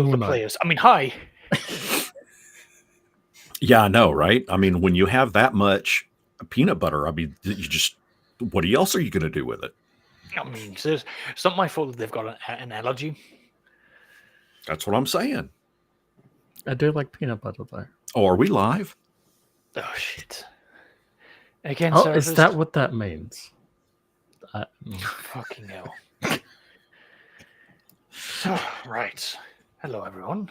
One the will know. players. I mean, hi. Yeah, I know, right? I mean, when you have that much peanut butter, I mean, you just what else are you going to do with it? I mean, it's not my fault that they've got an allergy. That's what I'm saying. I do like peanut butter though. Oh, are we live? Oh shit! Again, Oh, Service. is that what that means? Fucking hell. Right. Hello, everyone.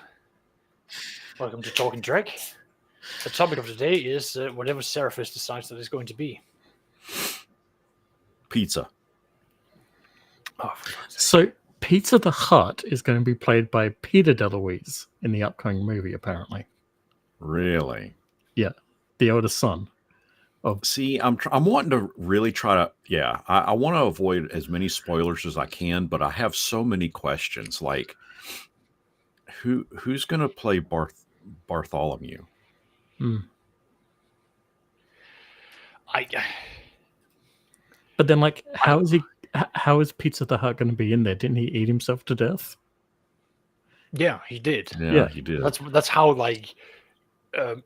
Welcome to Talkin Drek. The topic of today is whatever Seraphis decides that it's going to be. Pizza. Oh, for fuck's sake. So Pizza the Hut is going to be played by Peter DeLuise in the upcoming movie, apparently. Really? Yeah, the oldest son. See, I'm wanting to really try to. Yeah, I want to avoid as many spoilers as I can, but I have so many questions. Like, who's going to play Bartholomew? But then, like, how is Pizza the Hut going to be in there? Didn't he eat himself to death? Yeah, he did. Yeah, he did. That's how like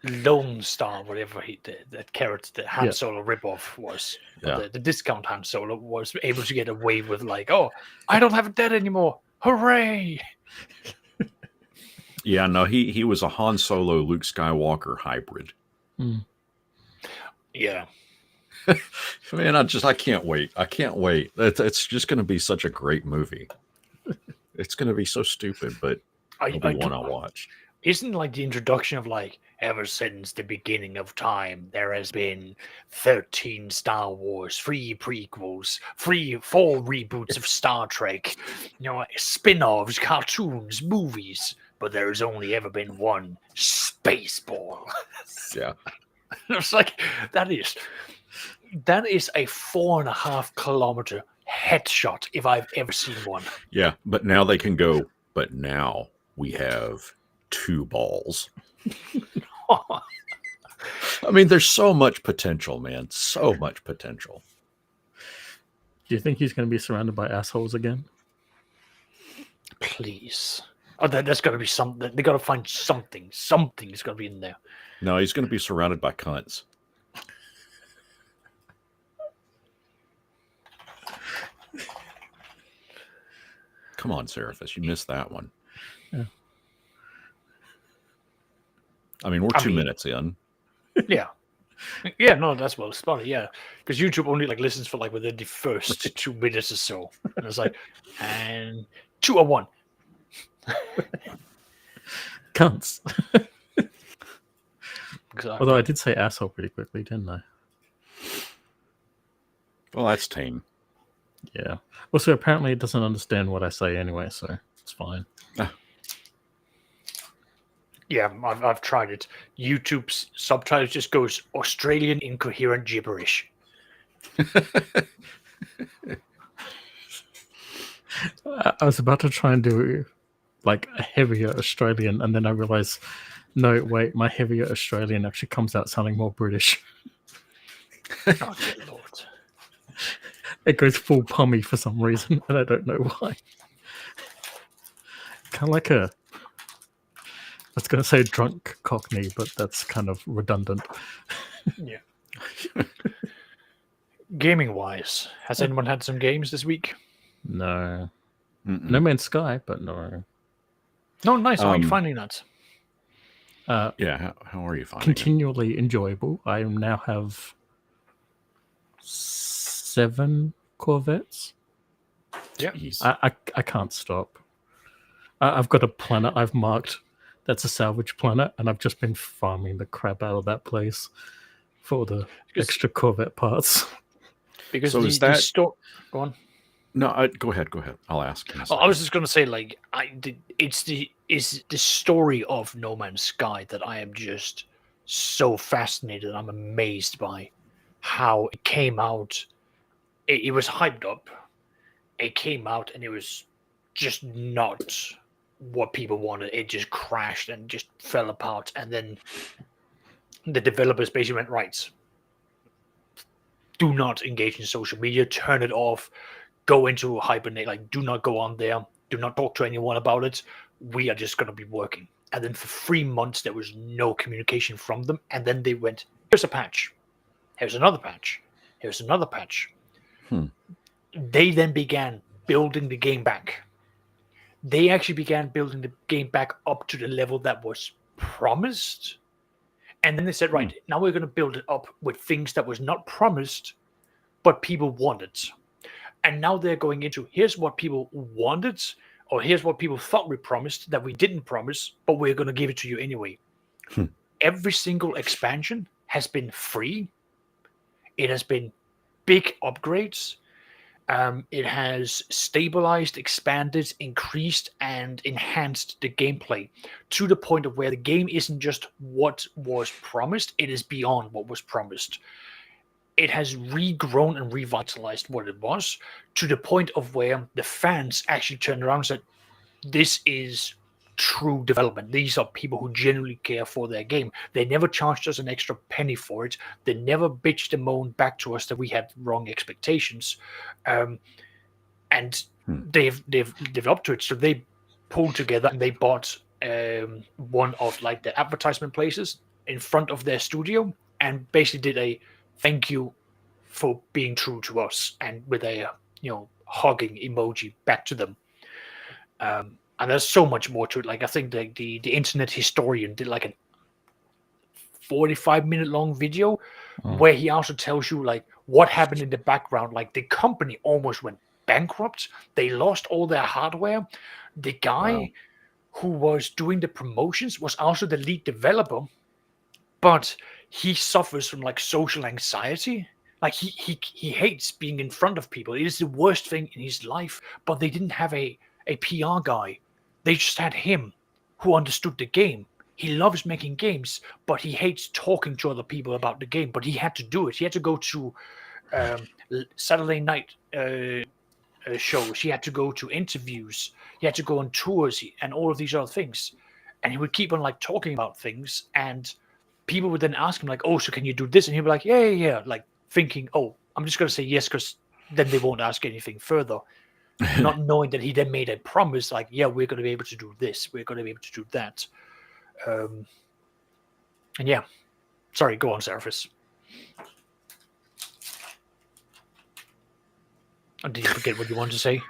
Lone Star, whatever he did, that character, the Han Solo ripoff was. Yeah. The discount Han Solo was able to get away with like, oh, I don't have a debt anymore. Hooray! Yeah, no, he was a Han Solo, Luke Skywalker hybrid. Yeah. Man, I can't wait. I can't wait. It's just going to be such a great movie. It's going to be so stupid, but it'll be one I'll watch. Isn't like the introduction of like, ever since the beginning of time, there has been 13 Star Wars, 3 prequels, 4 reboots of Star Trek, spin-offs, cartoons, movies, but there has only ever been one Spaceball. Yeah. It's like, that is a 4.5 kilometer headshot if I've ever seen one. Yeah, but now they can go, but now we have 2 balls. I mean, there's so much potential, man. So much potential. Do you think he's going to be surrounded by assholes again? Please. Oh, there's got to be something. They got to find something. Something's got to be in there. No, he's going to be surrounded by cunts. Come on, Seraphis. You missed that one. Yeah. I mean, we're 2 minutes in. Yeah. Yeah, no, that's well spotted, yeah. Because YouTube only like listens for like within the first 2 minutes or so. And it's like, and 2 or 1. Cunts. Exactly. Although I did say asshole pretty quickly, didn't I? Well, that's tame. Yeah. Also, apparently it doesn't understand what I say anyway, so it's fine. Yeah, I've tried it. YouTube's subtitles just goes Australian incoherent gibberish. I was about to try and do like a heavier Australian, and then I realized, no, wait, my heavier Australian actually comes out sounding more British. Oh, dear Lord. It goes full pommy for some reason, and I don't know why. Kind of like I was going to say drunk Cockney, but that's kind of redundant. Yeah. Gaming-wise, has anyone had some games this week? No. Mm-mm. No Man's Sky, but no. No, nice. How are you finding that? Yeah, how are you finding continually enjoyable. I now have 7 Corvettes. Yeah. I can't stop. I've got a planet I've marked that's a salvage planet, and I've just been farming the crap out of that place for the extra Corvette parts. Because So is that... Go on. No, go ahead. I'll ask. I was just going to say, like, it's the story of No Man's Sky that I am just so fascinated. I'm amazed by how it came out. It was hyped up. It came out, and it was just not what people wanted. It just crashed and just fell apart. And then the developers basically went, right, do not engage in social media, turn it off, go into hibernate, like do not go on there, do not talk to anyone about it. we are just going to be working. And then for 3 months, there was no communication from them. And then they went, here's a patch. Here's another patch. Here's another patch. They then began building the game back. They actually began building the game back up to the level that was promised. And then they said, right, now we're going to build it up with things that was not promised, but people wanted. And now they're going into, here's what people wanted, or here's what people thought we promised that we didn't promise, but we're going to give it to you anyway. Every single expansion has been free. It has been big upgrades. It has stabilized, expanded, increased, and enhanced the gameplay to the point of where the game isn't just what was promised, it is beyond what was promised. It has regrown and revitalized what it was to the point of where the fans actually turned around and said, this is true development. These are people who genuinely care for their game. They never charged us an extra penny for it. They never bitched and moaned back to us that we had wrong expectations. And they've lived up to it. So they pulled together and they bought one of like the advertisement places in front of their studio and basically did a thank you for being true to us, and with a hugging emoji back to them. And there's so much more to it. Like I think the internet historian did like a 45-minute long video where he also tells you like what happened in the background. Like the company almost went bankrupt. They lost all their hardware. The guy who was doing the promotions was also the lead developer, but he suffers from like social anxiety. Like he hates being in front of people. It is the worst thing in his life. But they didn't have a PR guy. They just had him who understood the game. He loves making games, but he hates talking to other people about the game. But he had to do it. He had to go to Saturday night shows. He had to go to interviews. He had to go on tours and all of these other things. And he would keep on like talking about things. And people would then ask him like, oh, so can you do this? And he'd be like, yeah. Like thinking, oh, I'm just going to say yes because then they won't ask anything further. Not knowing that he then made a promise like, yeah, we're going to be able to do this. We're going to be able to do that. And yeah. Sorry, go on, Seraphis. Did you forget what you wanted to say?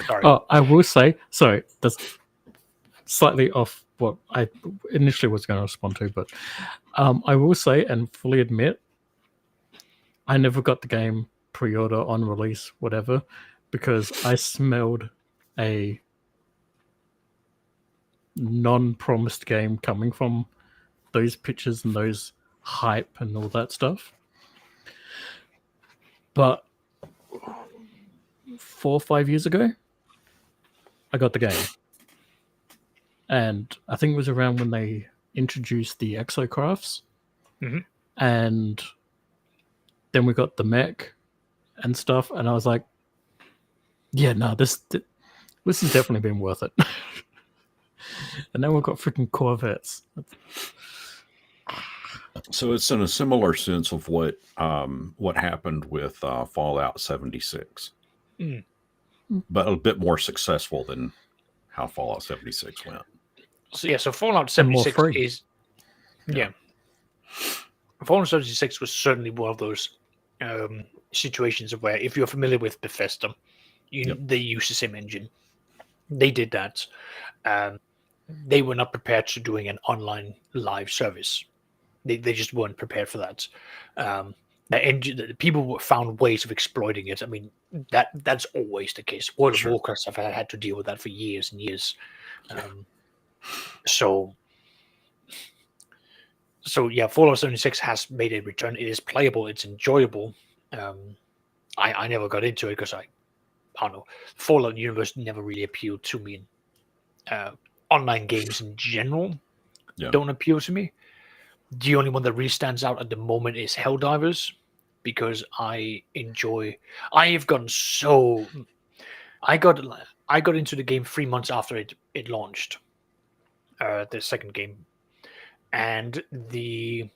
Sorry. Oh, I will say, sorry, that's slightly off what I initially was going to respond to, but I will say and fully admit, I never got the game pre-order on release, whatever, because I smelled a non-promised game coming from those pictures and those hype and all that stuff. But 4 or 5 years ago, I got the game. And I think it was around when they introduced the Exocrafts. And then we got the mech and stuff. And I was like, yeah, no, this has definitely been worth it. And then we've got freaking Corvettes. So it's in a similar sense of what happened with Fallout 76, but a bit more successful than how Fallout 76 went. So Fallout 76 is Fallout 76 was certainly one of those situations of where, if you're familiar with Bethesda, they use the same engine. They did that. They were not prepared to doing an online live service. They just weren't prepared for that. The engine, people found ways of exploiting it. I mean, that's always the case. World of Warcraft have had to deal with that for years and years. So yeah, Fallout 76 has made a return. It is playable. It's enjoyable. I never got into it because I don't know. Fallout universe never really appealed to me. Online games in general don't appeal to me. The only one that really stands out at the moment is Helldivers, because I have gotten so. I got into the game 3 months after it launched. The second game, and the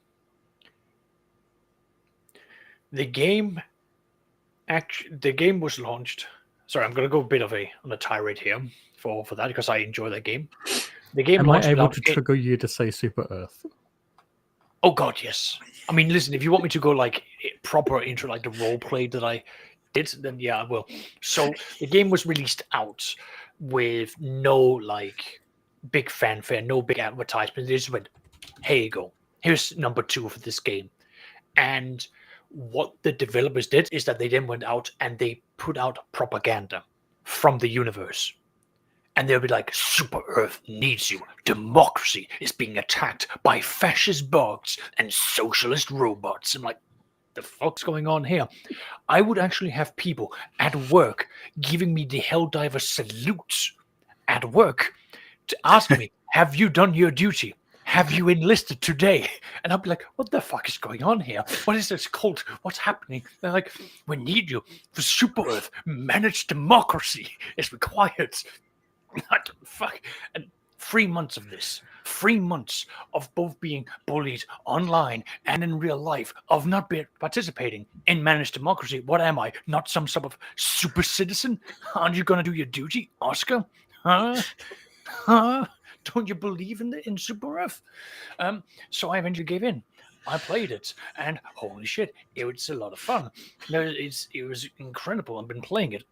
game was launched. Sorry, I'm going to go a bit on a tirade here. for that because I enjoy that game. The game Am I launched able without to trigger you to say Super Earth? Oh God, yes. I mean, listen, if you want me to go like proper into like the role play that I did, then yeah, I will. So the game was released out with no like big fanfare, no big advertisement. They just went, "Here you go. Here's number 2 for this game." And what the developers did is that they then went out and they put out propaganda from the universe. And they'll be like, Super Earth needs you. Democracy is being attacked by fascist bugs and socialist robots. I'm like, the fuck's going on here? I would actually have people at work giving me the Helldiver salutes at work to ask me, have you done your duty? Have you enlisted today? And I'll be like, what the fuck is going on here? What is this cult? What's happening? They're like, we need you for Super Earth. Managed democracy is required. What the fuck? And 3 months of this. 3 months of both being bullied online and in real life, of not participating in managed democracy. What am I? Not some sort of super citizen? Aren't you going to do your duty, Oscar? Huh? Huh? Don't you believe in Super Earth? So I eventually gave in. I played it, and holy shit, it was a lot of fun. It was incredible. I've been playing it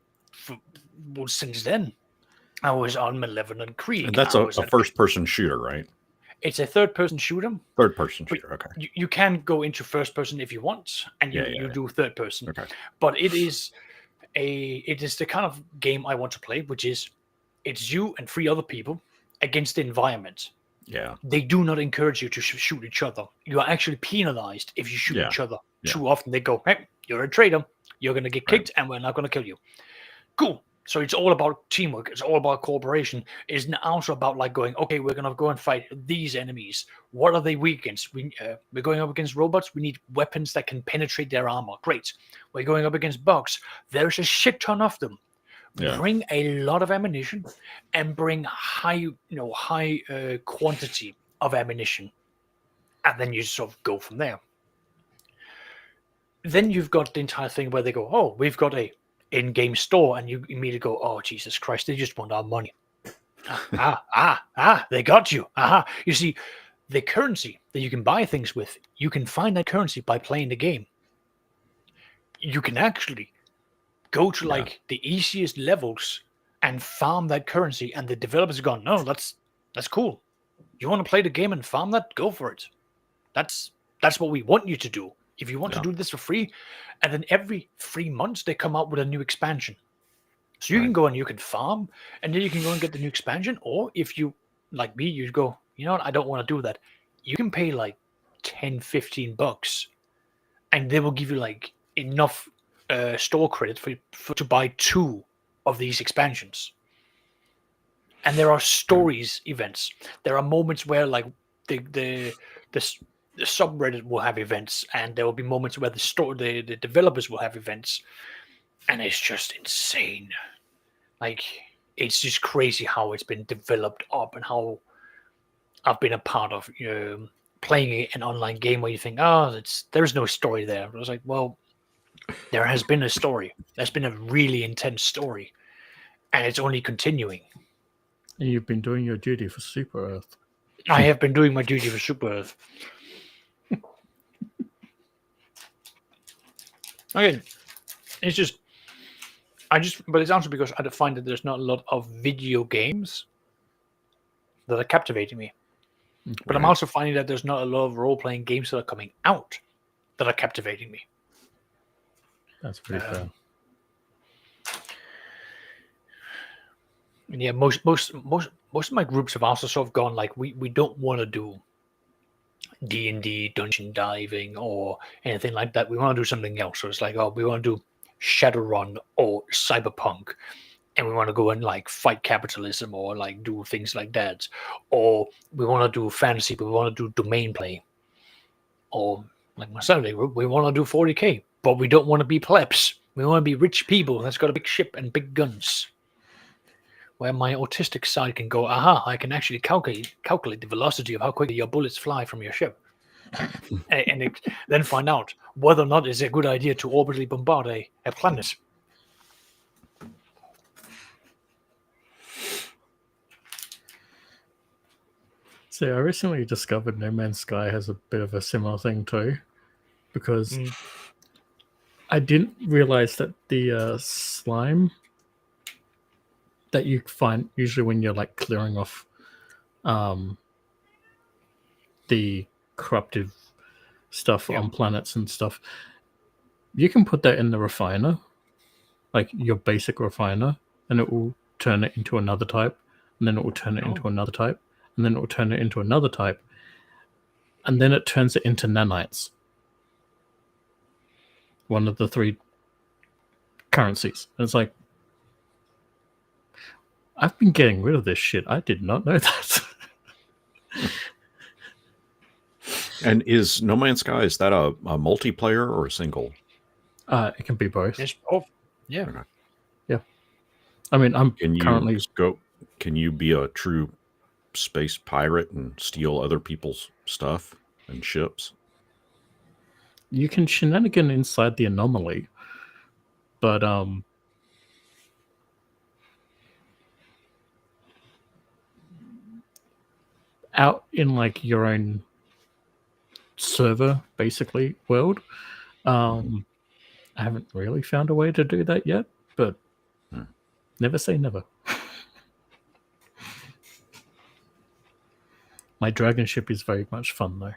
since then. I was on Malevolent Creek. And that's a first-person shooter, right? It's a third-person shooter. Third-person shooter, okay. You can go into first-person if you want, and you do third-person. Okay. But it is the kind of game I want to play, which is it's you and 3 other people against the environment. Yeah. They do not encourage you to shoot each other. You are actually penalized if you shoot each other too often. They go, hey, you're a traitor. You're going to get kicked, and we're not going to kill you. Cool. So it's all about teamwork. It's all about cooperation. It's also about like going, okay, we're going to go and fight these enemies. What are they weak against? We're going up against robots. We need weapons that can penetrate their armor. Great. We're going up against bugs. There's a shit ton of them. Yeah. Bring a lot of ammunition and bring high quantity of ammunition. And then you sort of go from there. Then you've got the entire thing where they go, oh, we've got a in-game store, and you immediately go, oh, Jesus Christ, they just want our money. They got you. You see, the currency that you can buy things with, you can find that currency by playing the game. You can actually go to like the easiest levels and farm that currency, and the developers have gone, no, that's cool. You want to play the game and farm that? Go for it. That's what we want you to do. If you want to do this for free, and then every 3 months they come out with a new expansion. So you can go and you can farm, and then you can go and get the new expansion. Or if you, like me, you go, you know what, I don't want to do that. You can pay like $10-15, and they will give you like enough store credit for to buy 2 of these expansions. And there are stories events. There are moments where like the subreddit will have events, and there will be moments where the developers will have events, and it's just insane. Like, it's just crazy how it's been developed up, and how I've been a part of playing an online game where you think, oh, there's no story there. I was like, well, there has been a story. There's been a really intense story, and it's only continuing. And you've been doing your duty for Super Earth. I have been doing my duty for Super Earth. Okay, but it's also because I find that there's not a lot of video games that are captivating me. Right. But I'm also finding that there's not a lot of role-playing games that are coming out that are captivating me. That's pretty fair. And yeah, most of my groups have also sort of gone like, we don't want to do D&D, dungeon diving, or anything like that. We want to do something else. So it's like, oh, we want to do Shadowrun or Cyberpunk, and we want to go and like fight capitalism, or like do things like that. Or we want to do fantasy, but we want to do domain play. Or like myself, we want to do 40k, but we don't want to be plebs. We want to be rich people that's got a big ship and big guns. Where my autistic side can go, I can actually calculate the velocity of how quickly your bullets fly from your ship. and then find out whether or not it's a good idea to orbitally bombard a planet. See, I recently discovered No Man's Sky has a bit of a similar thing too, because I didn't realize that the slime that you find usually when you're like clearing off the corruptive stuff on planets and stuff, you can put that in the refiner, like your basic refiner, and it will turn it into another type, and then it will turn it into another type, and then it will turn it into another type, and then it turns it into nanites. One of the 3 currencies. And it's like, I've been getting rid of this shit. I did not know that. And is No Man's Sky, is that a multiplayer or a single? It can be both. It's both. Yeah. Okay. Yeah. I mean, I'm Can you currently... Can you be a true space pirate and steal other people's stuff and ships? You can shenanigan inside the anomaly, but out in like your own server, basically, world, I haven't really found a way to do that yet, but never say never. My dragon ship is very much fun, though.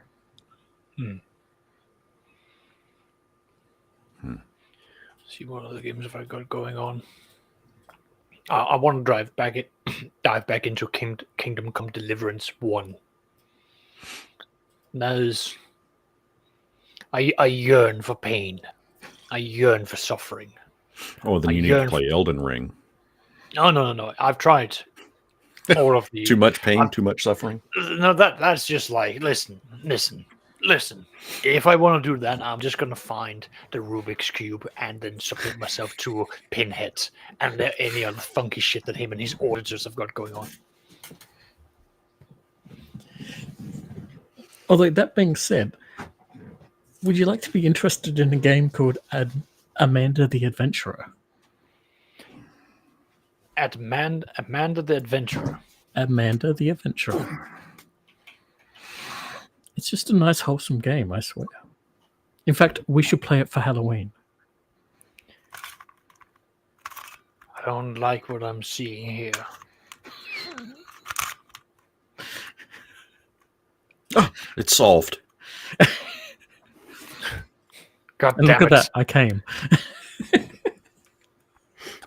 See what other games have I got going on. I want to dive back into Kingdom Come Deliverance 1. I yearn for pain. I yearn for suffering. Oh, then you need to play Elden Ring. No. I've tried all of the... Too much pain, too much suffering? No, that's just like, listen. If I want to do that, I'm just going to find the Rubik's Cube and then submit myself to Pinhead and any other funky shit that him and his auditors have got going on. Although, that being said, would you like to be interested in a game called Amanda the Adventurer? Amanda the Adventurer. Amanda the Adventurer. It's just a nice, wholesome game, I swear. In fact, we should play it for Halloween. I don't like what I'm seeing here. Oh, it's solved. God and damn look it. at that, I came.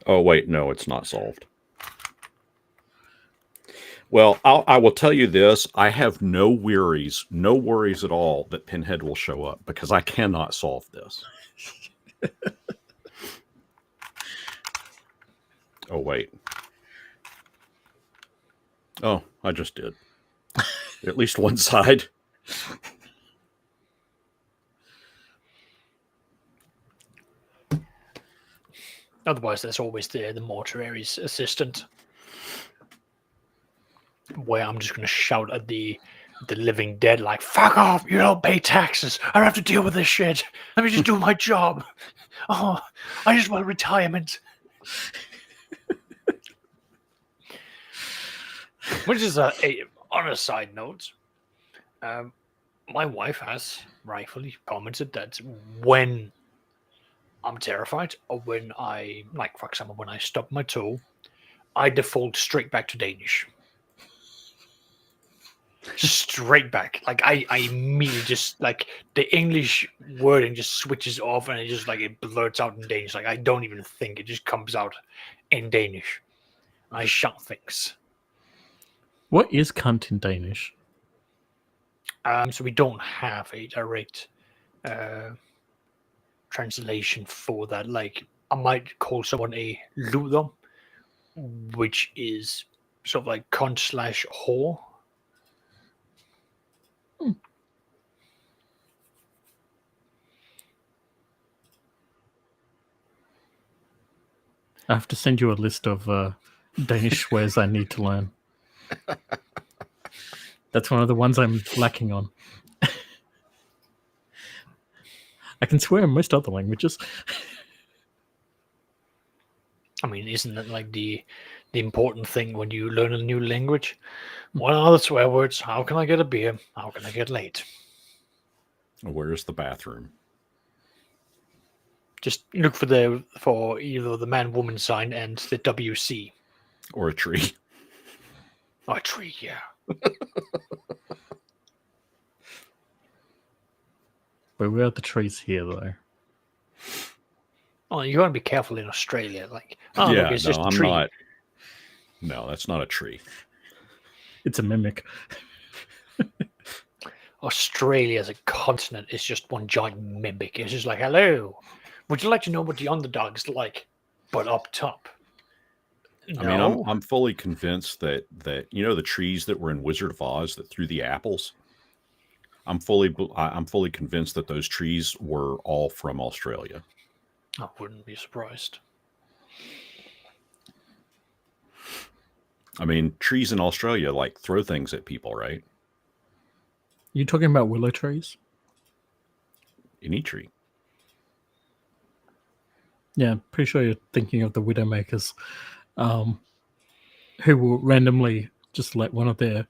Oh, wait, no, it's not solved. Well, I will tell you this. I have no worries at all that Pinhead will show up because I cannot solve this. Oh, wait. Oh, I just did. At least one side. Otherwise, there's always the mortuary's assistant, where I'm just going to shout at the living dead, like, fuck off, you don't pay taxes. I don't have to deal with this shit. Let me just do my job. Oh, I just want retirement. Which is, on a side note, my wife has rightfully commented that when I'm terrified, or when I, like, for example, when I stub my toe, I default straight back to Danish. Straight back. Like, I immediately just, like, the English wording just switches off and it just, like, it blurts out in Danish. Like, I don't even think. It just comes out in Danish. I shout things. What is cunt in Danish? So we don't have a direct translation for that. Like, I might call someone a luder, which is sort of like cunt / whore. I have to send you a list of Danish swears I need to learn. That's one of the ones I'm lacking on. I can swear in most other languages. I mean, isn't that like the important thing when you learn a new language? What are the swear words? How can I get a beer? How can I get late? Where's the bathroom? Just look for either the man-woman sign and the WC. Or a tree? Oh, a tree, yeah. But where are the trees here, though? Oh, you got to be careful in Australia. Like, oh, yeah, look, it's no, just a I'm tree. not. No, that's not a tree. It's a mimic. Australia as a continent is just one giant mimic. It's just like, hello, would you like to know what the underdog's like, but up top? I mean, I'm fully convinced that the trees that were in Wizard of Oz that threw the apples. I'm fully convinced that those trees were all from Australia. I wouldn't be surprised. I mean, trees in Australia like throw things at people, right? You talking about willow trees? Any tree. Yeah, pretty sure you're thinking of the Widowmakers, who will randomly just let one of their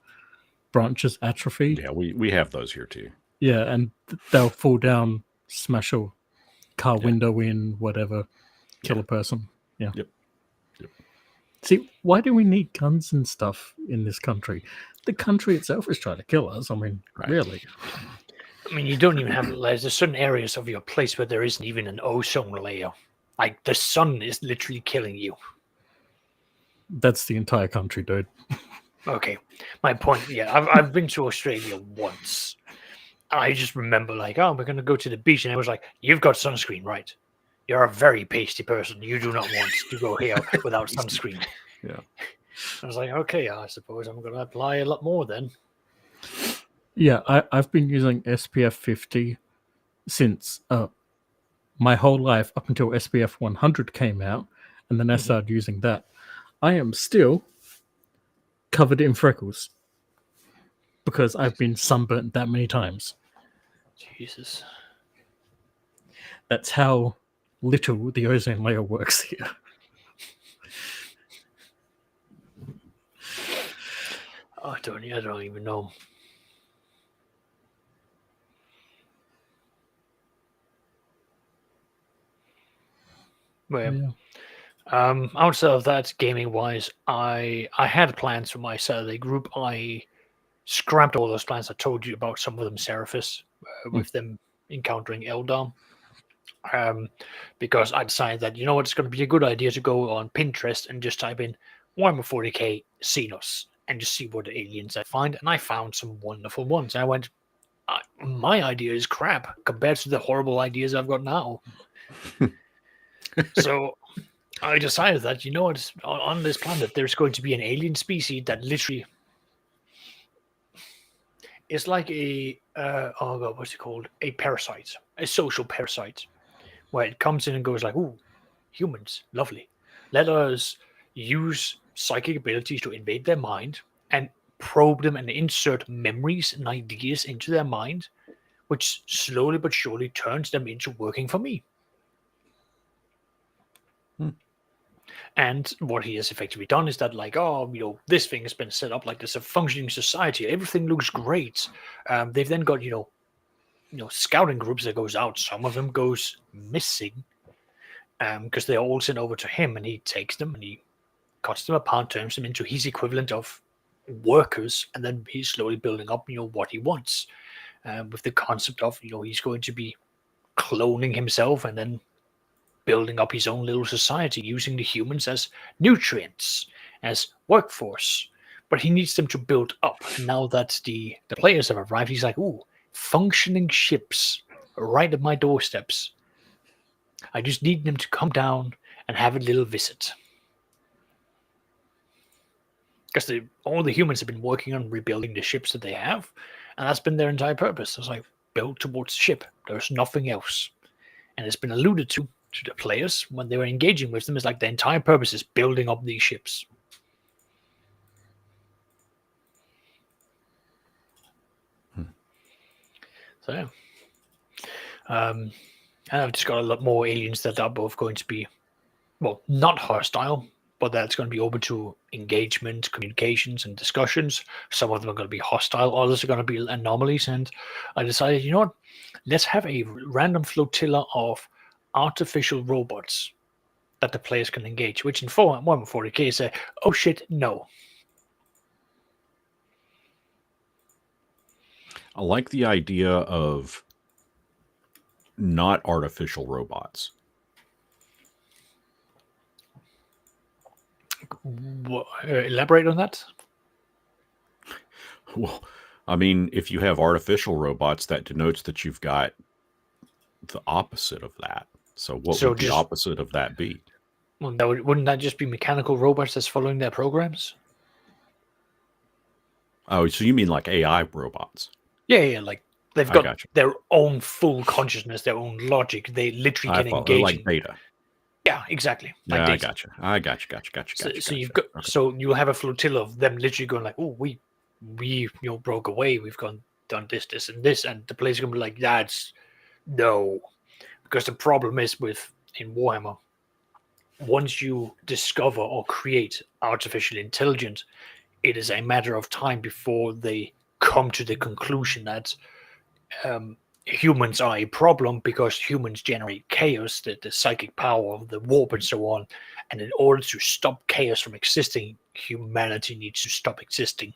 branches atrophy. Yeah, we have those here too. Yeah, and they'll fall down, smash a car window in, whatever, kill a person. Yeah. Yep. See, why do we need guns and stuff in this country? The country itself is trying to kill us. I mean, really. I mean, you don't even have, there's certain areas of your place where there isn't even an ozone layer. Like, the sun is literally killing you. That's the entire country, dude. Okay. My point, yeah, I've been to Australia once. And I just remember, like, oh, we're going to go to the beach. And I was like, you've got sunscreen, right? You're a very pasty person. You do not want to go here without sunscreen. Yeah. I was like, okay, I suppose I'm going to apply a lot more then. Yeah, I've been using SPF 50 since my whole life up until SPF 100 came out, and then I started using that. I am still covered in freckles because I've been sunburnt that many times. Jesus. That's how little the ozone layer works here. I don't even know. Well, yeah. Outside of that, gaming wise, I had plans for my Saturday group. I scrapped all those plans. I told you about some of them, Seraphis, with them encountering Eldar. Because I decided that, you know what, it's going to be a good idea to go on Pinterest and just type in Warhammer 40k Xenos and just see what aliens I find. And I found some wonderful ones. And I went, my idea is crap compared to the horrible ideas I've got now. So I decided that, you know what, on this planet, there's going to be an alien species that literally is like a, oh God, what's it called? A parasite, a social parasite, where it comes in and goes like, ooh, humans, lovely. Let us use psychic abilities to invade their mind and probe them and insert memories and ideas into their mind, which slowly but surely turns them into working for me. And what he has effectively done is that, like, oh, you know, this thing has been set up like there's a functioning society. Everything looks great. They've then got, you know, scouting groups that goes out. Some of them goes missing because they're all sent over to him, and he takes them and he cuts them apart, turns them into his equivalent of workers, and then he's slowly building up, you know, what he wants with the concept of, you know, he's going to be cloning himself and then building up his own little society using the humans as nutrients, as workforce. But he needs them to build up. Now that the players have arrived, he's like, ooh, functioning ships right at my doorsteps. I just need them to come down and have a little visit. Because all the humans have been working on rebuilding the ships that they have, and that's been their entire purpose. It's like, build towards the ship. There's nothing else. And it's been alluded to the players when they were engaging with them. It's like the entire purpose is building up these ships. So yeah. And I've just got a lot more aliens that are both going to be, well, not hostile, but that's going to be open to engagement, communications, and discussions. Some of them are going to be hostile, others are going to be anomalies. And I decided, you know what? Let's have a random flotilla of artificial robots that the players can engage, which in 140k say, oh shit, no. I like the idea of not artificial robots. Elaborate on that? Well, I mean, if you have artificial robots, that denotes that you've got the opposite of that. So what would the opposite of that be? Well, wouldn't that just be mechanical robots that's following their programs? Oh, so you mean like AI robots? Yeah, like they've got their own full consciousness, their own logic. They literally can engage. Like data. Yeah, exactly. Yeah, like I got you. So you've got so you have a flotilla of them literally going like, oh, we broke away. We've done this, and this, and the players are gonna be like, that's no, because the problem is in Warhammer, once you discover or create artificial intelligence, it is a matter of time before they come to the conclusion that humans are a problem, because humans generate chaos, the psychic power of the warp and so on. And in order to stop chaos from existing, humanity needs to stop existing.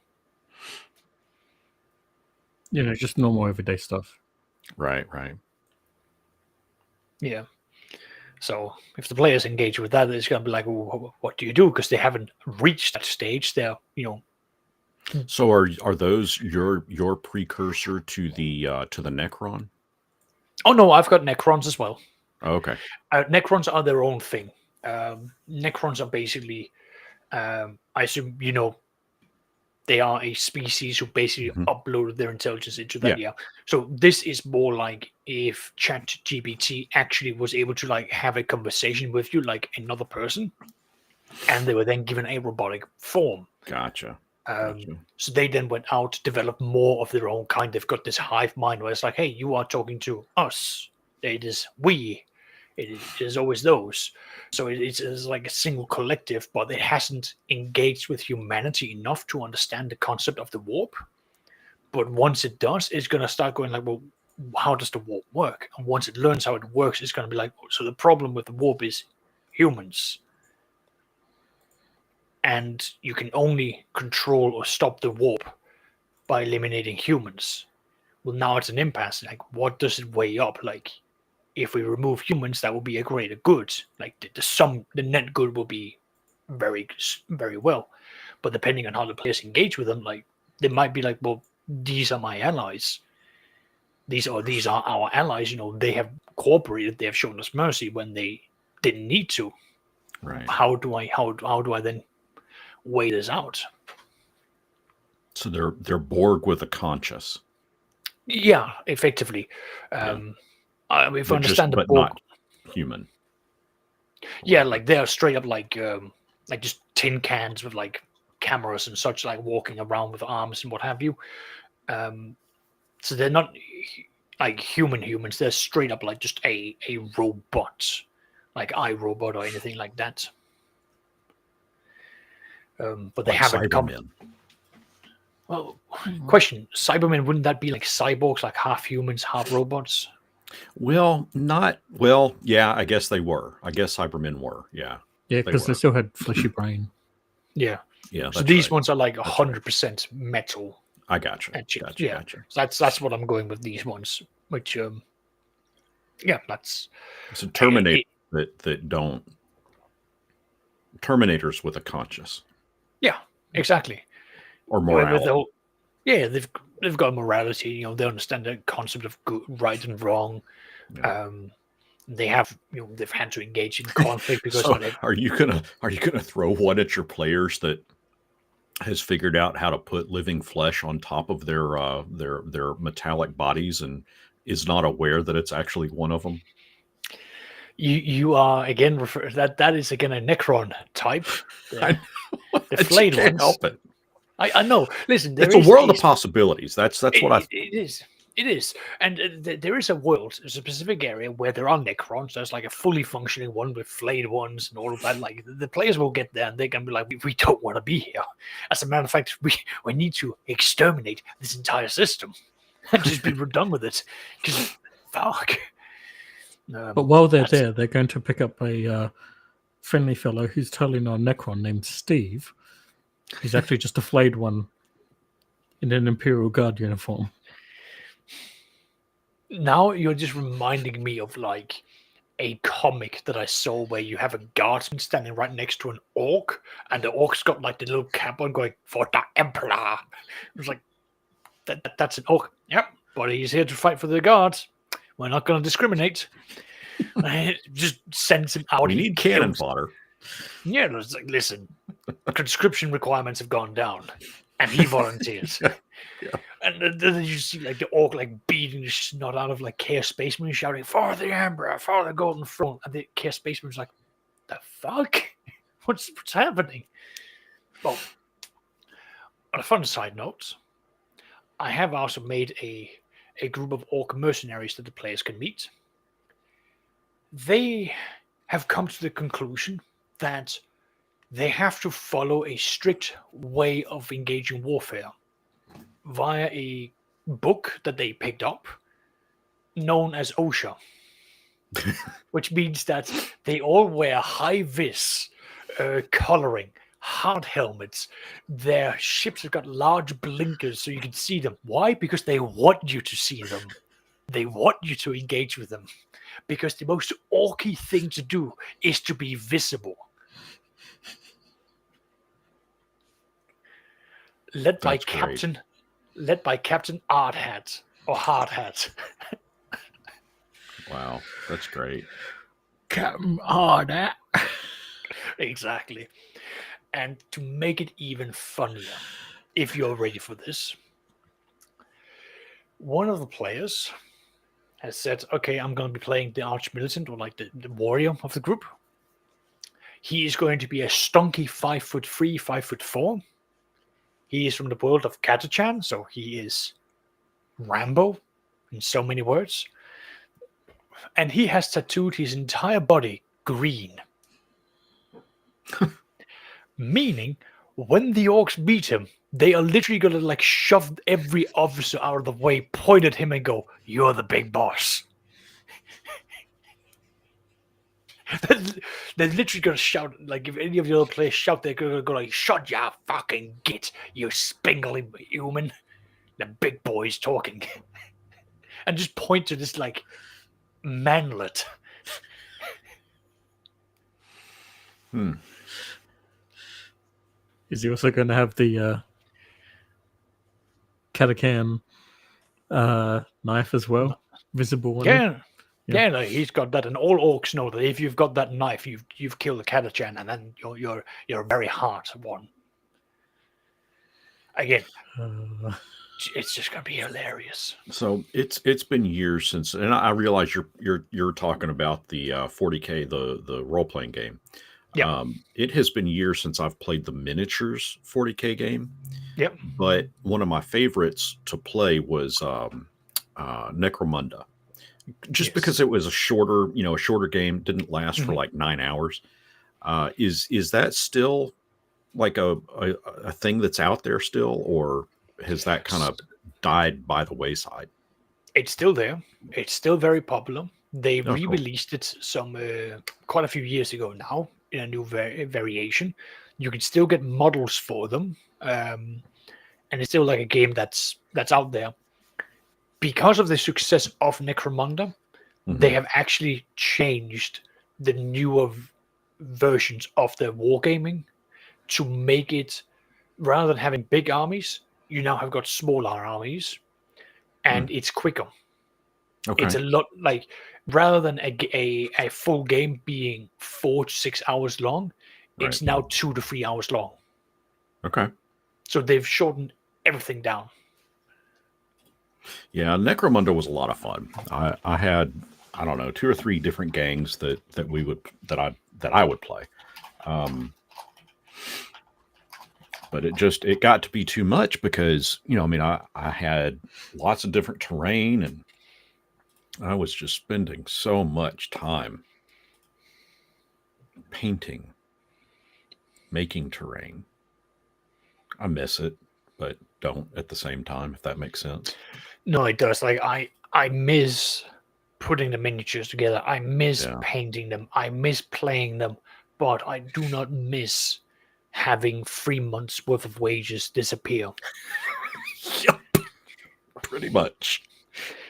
Just normal everyday stuff. Right. Yeah. So if the players engage with that, it's going to be like, well, what do you do? Because they haven't reached that stage. They're, So are those your precursor to the Necron? Oh no, I've got Necrons as well. Okay. Necrons are their own thing. Necrons are basically, I assume they are a species who basically uploaded their intelligence into that. Yeah. So this is more like if ChatGPT actually was able to like have a conversation with you like another person, and they were then given a robotic form. Gotcha. So they then went out to develop more of their own kind. They've got this hive mind where it's like, hey, you are talking to us. It is we. It is always those. So it's like a single collective, but it hasn't engaged with humanity enough to understand the concept of the warp. But once it does, it's going to start going like, well, how does the warp work? And once it learns how it works, it's going to be like, so the problem with the warp is humans. And you can only control or stop the warp by eliminating humans. Well, now it's an impasse. Like, what does it weigh up? Like, if we remove humans, that will be a greater good. Like, the net good will be very, very well. But depending on how the players engage with them, like, they might be like, well, these are my allies. These are our allies. They have cooperated. They have shown us mercy when they didn't need to. Right. How do I then weigh this out? So they're Borg with a conscious. Yeah, effectively. If I understand the Borg, not human. Yeah, like they're straight up like just tin cans with like cameras and such, like walking around with arms and what have you. So they're not like humans. They're straight up like just a robot, like iRobot or anything like that. But they haven't come. Well, question: Cybermen, wouldn't that be like cyborgs, like half humans, half robots? Well, yeah, I guess they were. I guess Cybermen were, yeah. Yeah, because they still had fleshy brain. Yeah. Yeah. So these ones are like 100% metal. I gotcha. Gotcha. So that's what I'm going with these ones. Which, that's. It's a Terminator that don't. Terminators with a conscious. Yeah, exactly. Or morality. They've got morality. They understand the concept of good, right, and wrong. Yeah. They have, they've had to engage in conflict because. So are you gonna throw one at your players that has figured out how to put living flesh on top of their metallic bodies and is not aware that it's actually one of them? You are again that is again a Necron type. The flayed ones. Can't help it. I know. Listen, it's a world of possibilities. That's what it is. It is, and there is a world, there's a specific area where there are Necrons. There's like a fully functioning one with flayed ones and all of that. Like the players will get there and they're gonna be like, we don't want to be here. As a matter of fact, we need to exterminate this entire system and just be done with it. Because fuck. But while they're there, they're going to pick up a friendly fellow who's totally not a Necron named Steve. He's actually just a flayed one in an Imperial Guard uniform. Now you're just reminding me of like a comic that I saw where you have a guardsman standing right next to an orc, and the orc's got like the little cap on going, "For the Emperor." It was like, that's an orc. Yep, but he's here to fight for the guards. We're not going to discriminate. Just sends him out. We need cannon fodder. Yeah, it's like, listen, conscription requirements have gone down, and he volunteers. Yeah. And then you see like the orc like beating the snot out of like Chaos Spaceman, shouting, "For the Emperor, for the Golden Throne," and the Chaos Spaceman's like, "The fuck? What's happening?" Well, on a fun side note, I have also made a group of orc mercenaries that the players can meet. They have come to the conclusion that they have to follow a strict way of engaging warfare via a book that they picked up known as OSHA, which means that they all wear high-vis coloring, hard helmets. Their ships have got large blinkers so you can see them. Why? Because they want you to see them. They want you to engage with them. Because the most orky thing to do is to be visible. Led by Captain Hardhat or Hardhat. Wow, that's great. Captain Hardhat. Exactly. And to make it even funnier, if you're ready for this, one of the players has said, okay, I'm going to be playing the arch-militant, or like the warrior of the group. He is going to be a stonky 5'3", 5'4". He is from the world of Catachan, so he is Rambo in so many words. And he has tattooed his entire body green. Meaning, when the orcs meet him, they are literally going to like shove every officer out of the way, point at him and go, "You're the big boss." They're literally going to shout, like if any of the other players shout, they're going to go like, "Shut your fucking git, you spindly human." The big boy's talking. And just point to this like manlet. Is he also going to have the Katakan knife as well? Visible one? Yeah, no, he's got that, and all orcs know that if you've got that knife, you've killed the Catachan, and then you're a very hard one. Again, it's just gonna be hilarious. So it's been years since, and I realize you're talking about the 40K, the role playing game. Yeah. It has been years since I've played the miniatures 40K game. Yep. But one of my favorites to play was Necromunda. Just because it was a shorter game, didn't last for like 9 hours. Is that still like a thing that's out there still, or has that kind of died by the wayside? It's still there. It's still very popular. They re-released it quite a few years ago now in a new variation. You can still get models for them, and it's still like a game that's out there. Because of the success of Necromunda, they have actually changed the newer versions of the wargaming to make it, rather than having big armies, you now have got smaller armies, and it's quicker. Okay. It's a lot like, rather than a full game being 4 to 6 hours long, it's now 2 to 3 hours long. Okay. So they've shortened everything down. Yeah, Necromunda was a lot of fun. I had, I don't know, 2 or 3 different gangs that I would play. But But it got to be too much because, I mean, I had lots of different terrain and I was just spending so much time painting, making terrain. I miss it, but don't at the same time, if that makes sense. No, it does. Like I miss putting the miniatures together. I miss painting them. I miss playing them, but I do not miss having 3 months worth of wages disappear. Yep. Pretty much.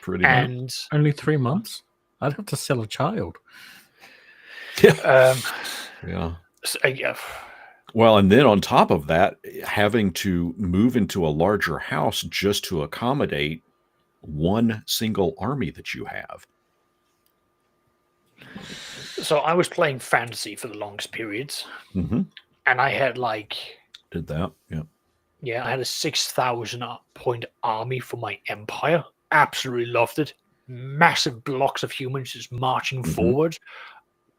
And only 3 months? I'd have to sell a child. Yeah. So, yeah. Well, and then on top of that, having to move into a larger house just to accommodate one single army that you have. So I was playing fantasy for the longest periods, and I had did that, yeah, I had a 6,000 point army for my empire. Absolutely loved it. Massive blocks of humans just marching forward,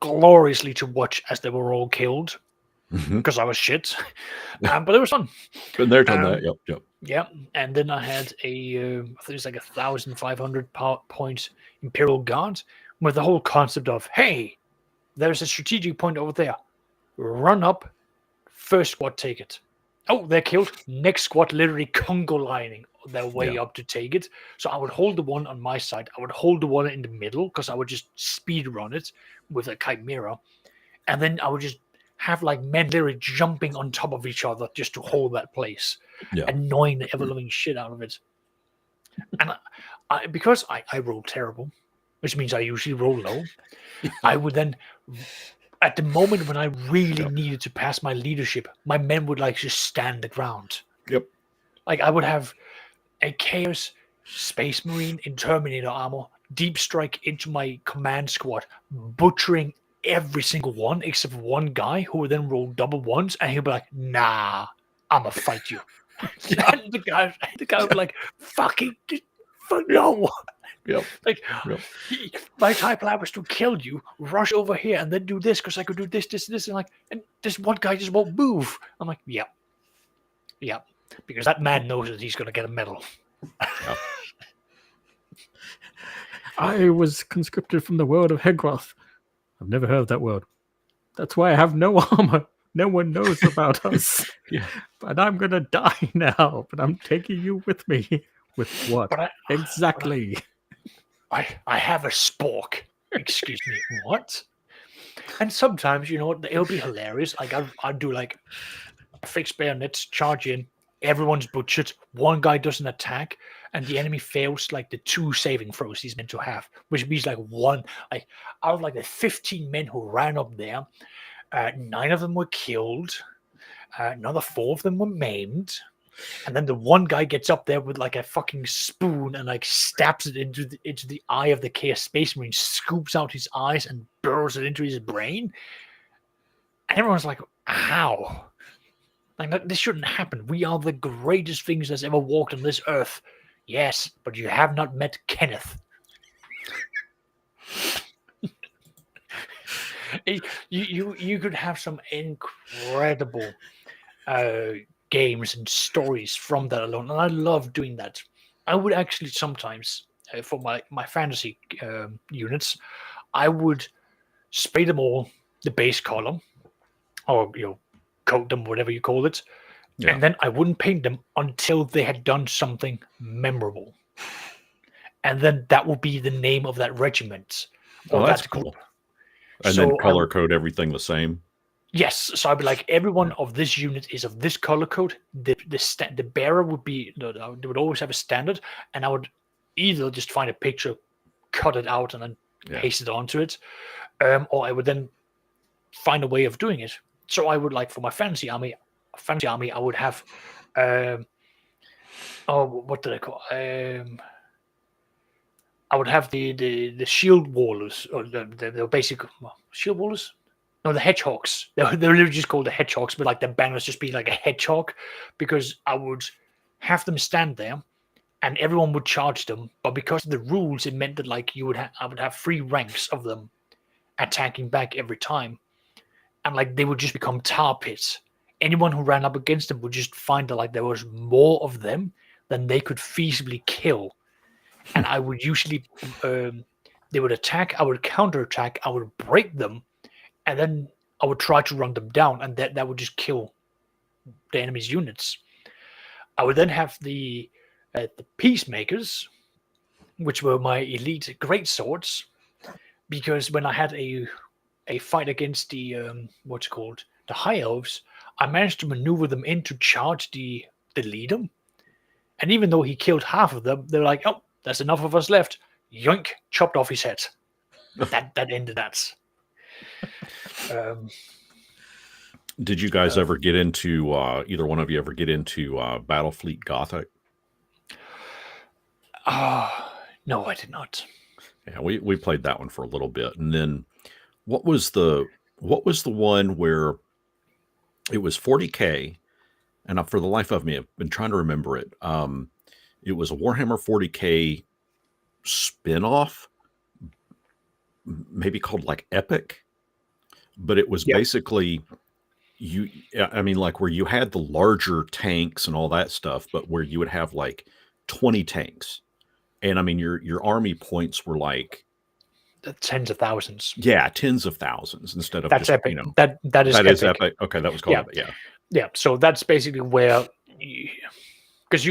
gloriously to watch as they were all killed because I was shit. But it was fun. Been there, done that. Yep. Yeah, and then I had I think it was like 1,500 point Imperial Guard with the whole concept of, hey, there's a strategic point over there. Run up, first squad take it. Oh, they're killed. Next squad literally Congo lining their way up to take it. So I would hold the one on my side. I would hold the one in the middle because I would just speed run it with a Chimera. And then I would just have men literally jumping on top of each other just to hold that place, annoying the ever-loving shit out of it. And because I roll terrible, which means I usually roll low, I would then, at the moment when I really needed to pass my leadership, my men would just stand the ground. Yep. I would have a Chaos Space Marine in Terminator armor, deep strike into my command squad, butchering every single one except for one guy who would then roll double ones, and he'll be like, nah, I'ma fight you. And the guy would be like, fucking no. Yep. My entire plan was to kill you, rush over here, and then do this because I could do this, and this one guy just won't move. I'm like, yep, because that man knows that he's going to get a medal. I was conscripted from the world of Hegroth. I've never heard of that world. That's why I have no armor. No one knows about us. But I'm going to die now. But I'm taking you with me. With what? Exactly. I have a spork. Excuse me. What? And sometimes, it'll be hilarious. I'd do fixed bayonets, charge in. Everyone's butchered. One guy doesn't attack, and the enemy fails the 2 saving throws he's meant to have, which means one out of the 15 men who ran up there, 9 of them were killed, another 4 of them were maimed, and then the one guy gets up there with a fucking spoon and stabs it into the eye of the Chaos Space Marine, scoops out his eyes and burrows it into his brain, and everyone's like, how? This shouldn't happen. We are the greatest things that's ever walked on this earth. Yes, but you have not met Kenneth. You could have some incredible games and stories from that alone, and I love doing that. I would actually sometimes, for my fantasy units, I would spray them all the base color, or coat them, whatever you call it, and then I wouldn't paint them until they had done something memorable, and then that will be the name of that regiment. Oh, that's cool. And so then color code everything the same. Yes, so I'd be like, everyone of this unit is of this color code. The bearer would be, they would always have a standard, and I would either just find a picture, cut it out, and then paste it onto it, or I would then find a way of doing it. So I would for my fantasy army, I would have, what did I call? I would have the shield wallers, or the basic shield wallers. No, the hedgehogs. They're literally just called the hedgehogs, but their banners just be like a hedgehog, because I would have them stand there, and everyone would charge them. But because of the rules, it meant that I would have 3 ranks of them attacking back every time. And they would just become tar pits. anyone who ran up against them would just find that like there was more of them than they could feasibly kill. And I would usually, they would attack, I would counterattack, I would break them, and then I would try to run them down, and that would just kill the enemy's units. I would then have the peacemakers, which were my elite great swords, because when I had a fight against the what's it called, the high elves, I managed to maneuver them in to charge the leader. And even though he killed half of them, they're like, "Oh, there's enough of us left." Yoink! Chopped off his head. that ended that. Did you guys ever get into either one of you ever get into Battlefleet Gothic? No, I did not. Yeah, we played that one for a little bit, and then what was the one where it was 40K, and for the life of me, I've been trying to remember it. It was a Warhammer 40K spin-off, maybe called like Epic, but it was basically like where you had the larger tanks and all that stuff, but where you would have like 20 tanks. And I mean, your army points were like tens of thousands. Yeah, tens of thousands instead of that's just, epic. That is epic. Okay, that was called epic. Yeah. Yeah. So that's basically where, because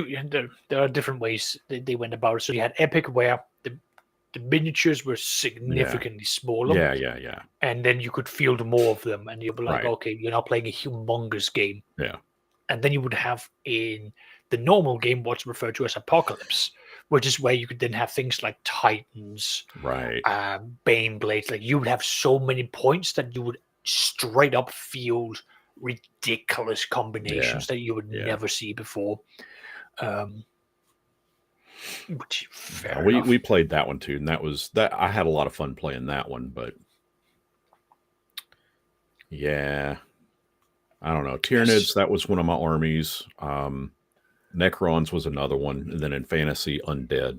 there are different ways they went about it. So you had epic, where the miniatures were significantly smaller. Yeah. And then you could field more of them, and you'll be like, okay, you're now playing a humongous game. Yeah. And then you would have in the normal game what's referred to as Apocalypse, which is where you could then have things like Titans, Bane Blades. Like you would have so many points that you would straight up field ridiculous combinations that you would never see before. Which we played that one too, and that I had a lot of fun playing that one, but yeah, I don't know. Tyranids, that was one of my armies. Necrons was another one, and then in fantasy, Undead.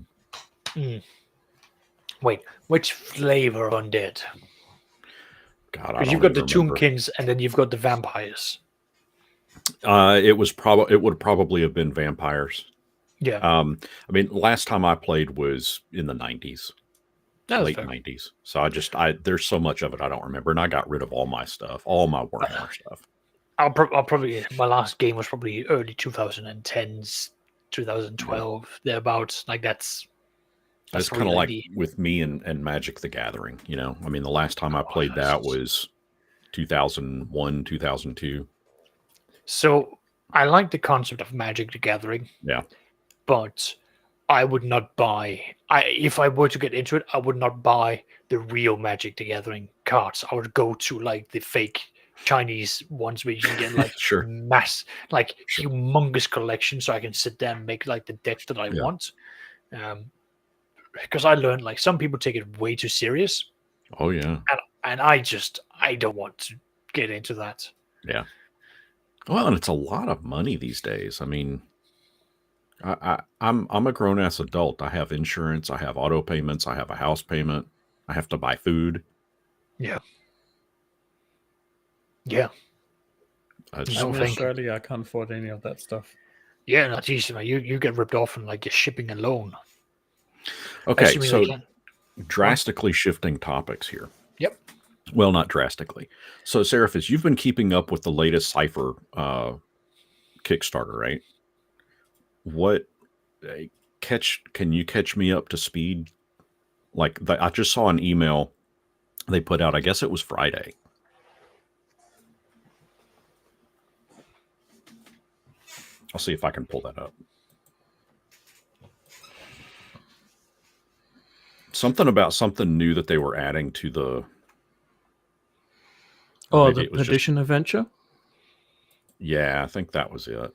Wait, which flavor of Undead? God, because you've got the Tombkins, and then you've got the vampires. It would probably have been vampires. Yeah. I mean, last time I played was in the 90s, late 90s. So there's so much of it I don't remember, and I got rid of all my stuff, all my Warhammer stuff. I'll probably, my last game was probably early 2010s, 2012, thereabouts. Like that's kind of like with me and Magic the Gathering. You know, I mean, the last time I played that was 2001, 2002. So I like the concept of Magic the Gathering. Yeah. But I would not buy. If I were to get into it, I would not buy the real Magic the Gathering cards. I would go to like the fake Chinese ones where you can get like humongous collection, so I can sit there and make like the decks that I want. Because I learned like some people take it way too serious. Oh yeah. And I don't want to get into that. Yeah. Well, and it's a lot of money these days. I mean, I'm a grown ass adult. I have insurance. I have auto payments. I have a house payment. I have to buy food. Yeah. Yeah. In Australia, I can't afford any of that stuff. Yeah, not easy, man. You get ripped off on like your shipping alone. Okay, so drastically shifting topics here. Yep. Well, not drastically. So, Seraphis, you've been keeping up with the latest Cypher Kickstarter, right? Can you catch me up to speed? Like, I just saw an email they put out. I guess it was Friday. I'll see if I can pull that up. Something about something new that they were adding to the... Oh, the Perdition Adventure? Yeah, I think that was it.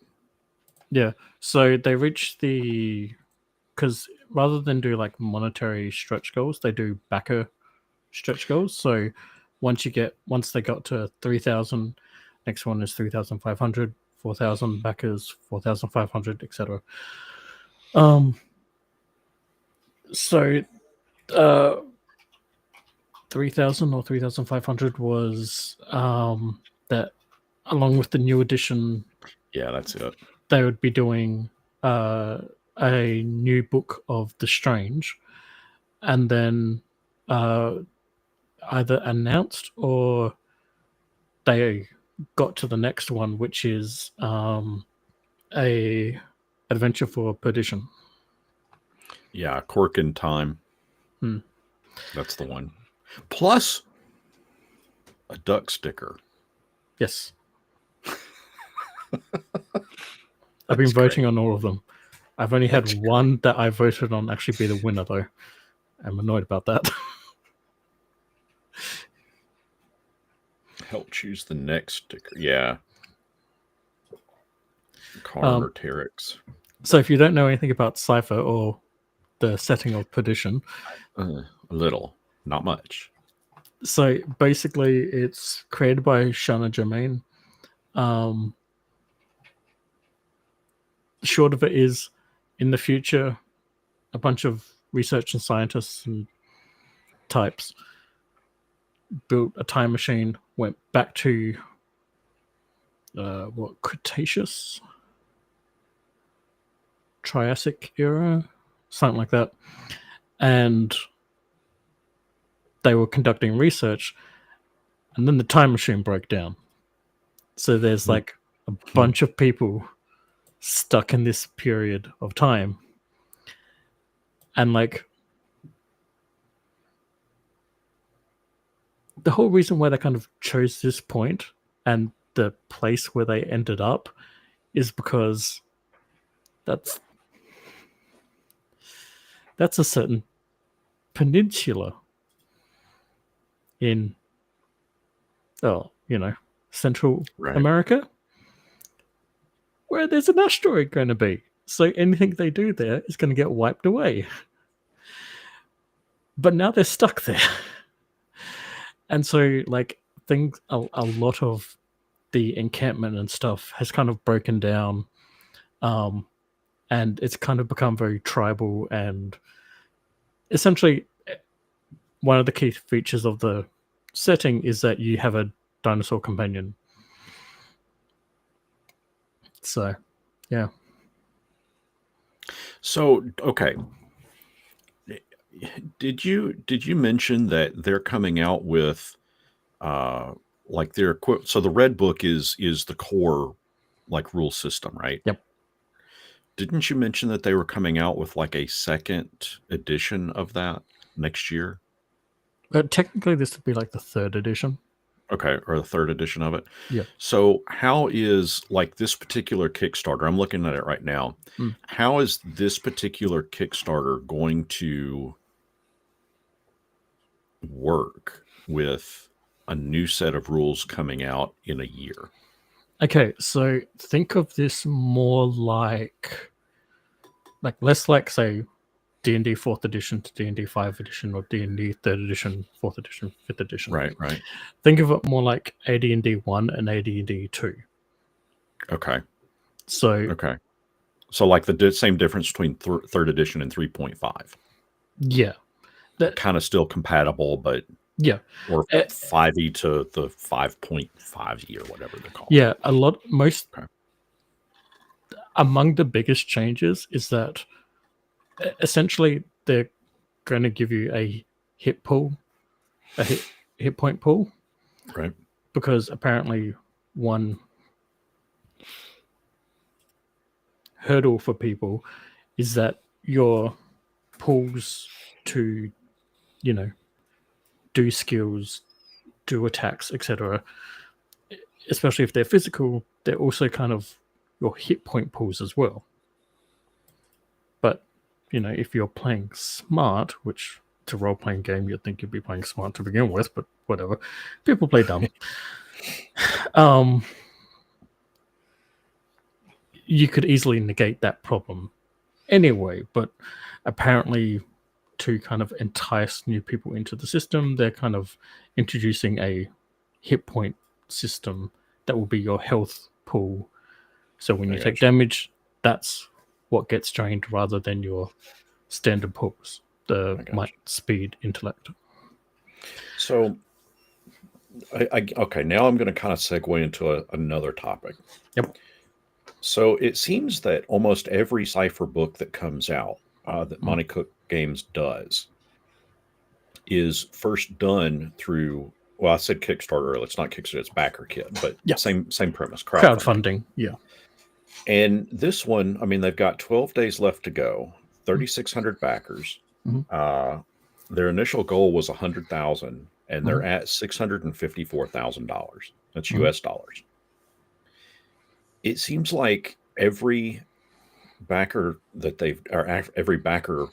Yeah, so they reached because rather than do like monetary stretch goals, they do backer stretch goals. So once they got to 3,000, next one is 3,500, 4,000 backers, 4,500, etc. So 3,000 or 3,500 was that along with the new edition, Yeah, that's it. they would be doing a new book of The Strange, and then either announced or they got to the next one, which is a Adventure for Perdition. Yeah, Quirk in Time. That's the one. Plus a duck sticker. Yes. I've been voting on all of them. I've only had one that I voted on actually be the winner, though. I'm annoyed about that. Help choose the next sticker. Yeah. Karn or Terex. So if you don't know anything about Cypher or the setting of Perdition, A little, not much. so basically it's created by Shana Germain. Short of it is, in the future, a bunch of research and scientists and types built a time machine, went back to Cretaceous, Triassic era, something like that, and they were conducting research, and then the time machine broke down. So there's like a bunch of people stuck in this period of time, and like the whole reason why they kind of chose this point and the place where they ended up is because that's a certain peninsula in Central America where there's an asteroid going to be. So anything they do there is going to get wiped away. But now they're stuck there. And so like a lot of the encampment and stuff has kind of broken down, and it's kind of become very tribal, and essentially one of the key features of the setting is that you have a dinosaur companion. So yeah. So okay, did you mention that they're coming out with like their so the red book is the core like rule system, right? Yep. Didn't you mention that they were coming out with like a second edition of that next year? Technically this would be like the third edition. Okay, or the third edition of it. Yeah. So how is like this particular Kickstarter? I'm looking at it right now. How is this particular Kickstarter going to work with a new set of rules coming out in a year? Okay, so think of this more like less like say D&D 4th edition to D&D 5th edition or D&D 3rd edition, 4th edition, 5th edition. Right. Think of it more like AD&D 1 and AD&D 2. Okay. So like the same difference between 3rd edition and 3.5. Yeah. That kind of still compatible, but yeah. Or 5e to the 5.5e or whatever they call it. Yeah, among the biggest changes is that essentially they're going to give you a hit pool, a hit point pool. Right. Because apparently one hurdle for people is that your pools to, do skills, do attacks, etc., especially if they're physical, they're also kind of your hit point pools as well. But, if you're playing smart, which it's a role-playing game, you'd think you'd be playing smart to begin with, but whatever. People play dumb. You could easily negate that problem anyway, but apparently to kind of entice new people into the system, they're kind of introducing a hit point system that will be your health pool. So when you take damage, that's what gets drained rather than your standard pools, the might, speed, intellect. So Okay, now I'm going to kind of segue into another topic. Yep. So it seems that almost every cipher book that comes out that Monte Cook Games does is first done through. Well, I said Kickstarter earlier. It's not Kickstarter; it's backer kit, but Yeah. same premise. Crowdfunding. Yeah. And this one, I mean, they've got 12 days left to go. 3,600 backers. Their initial goal was 100,000, and they're at $654,000. That's US dollars. It seems like every backer that every backer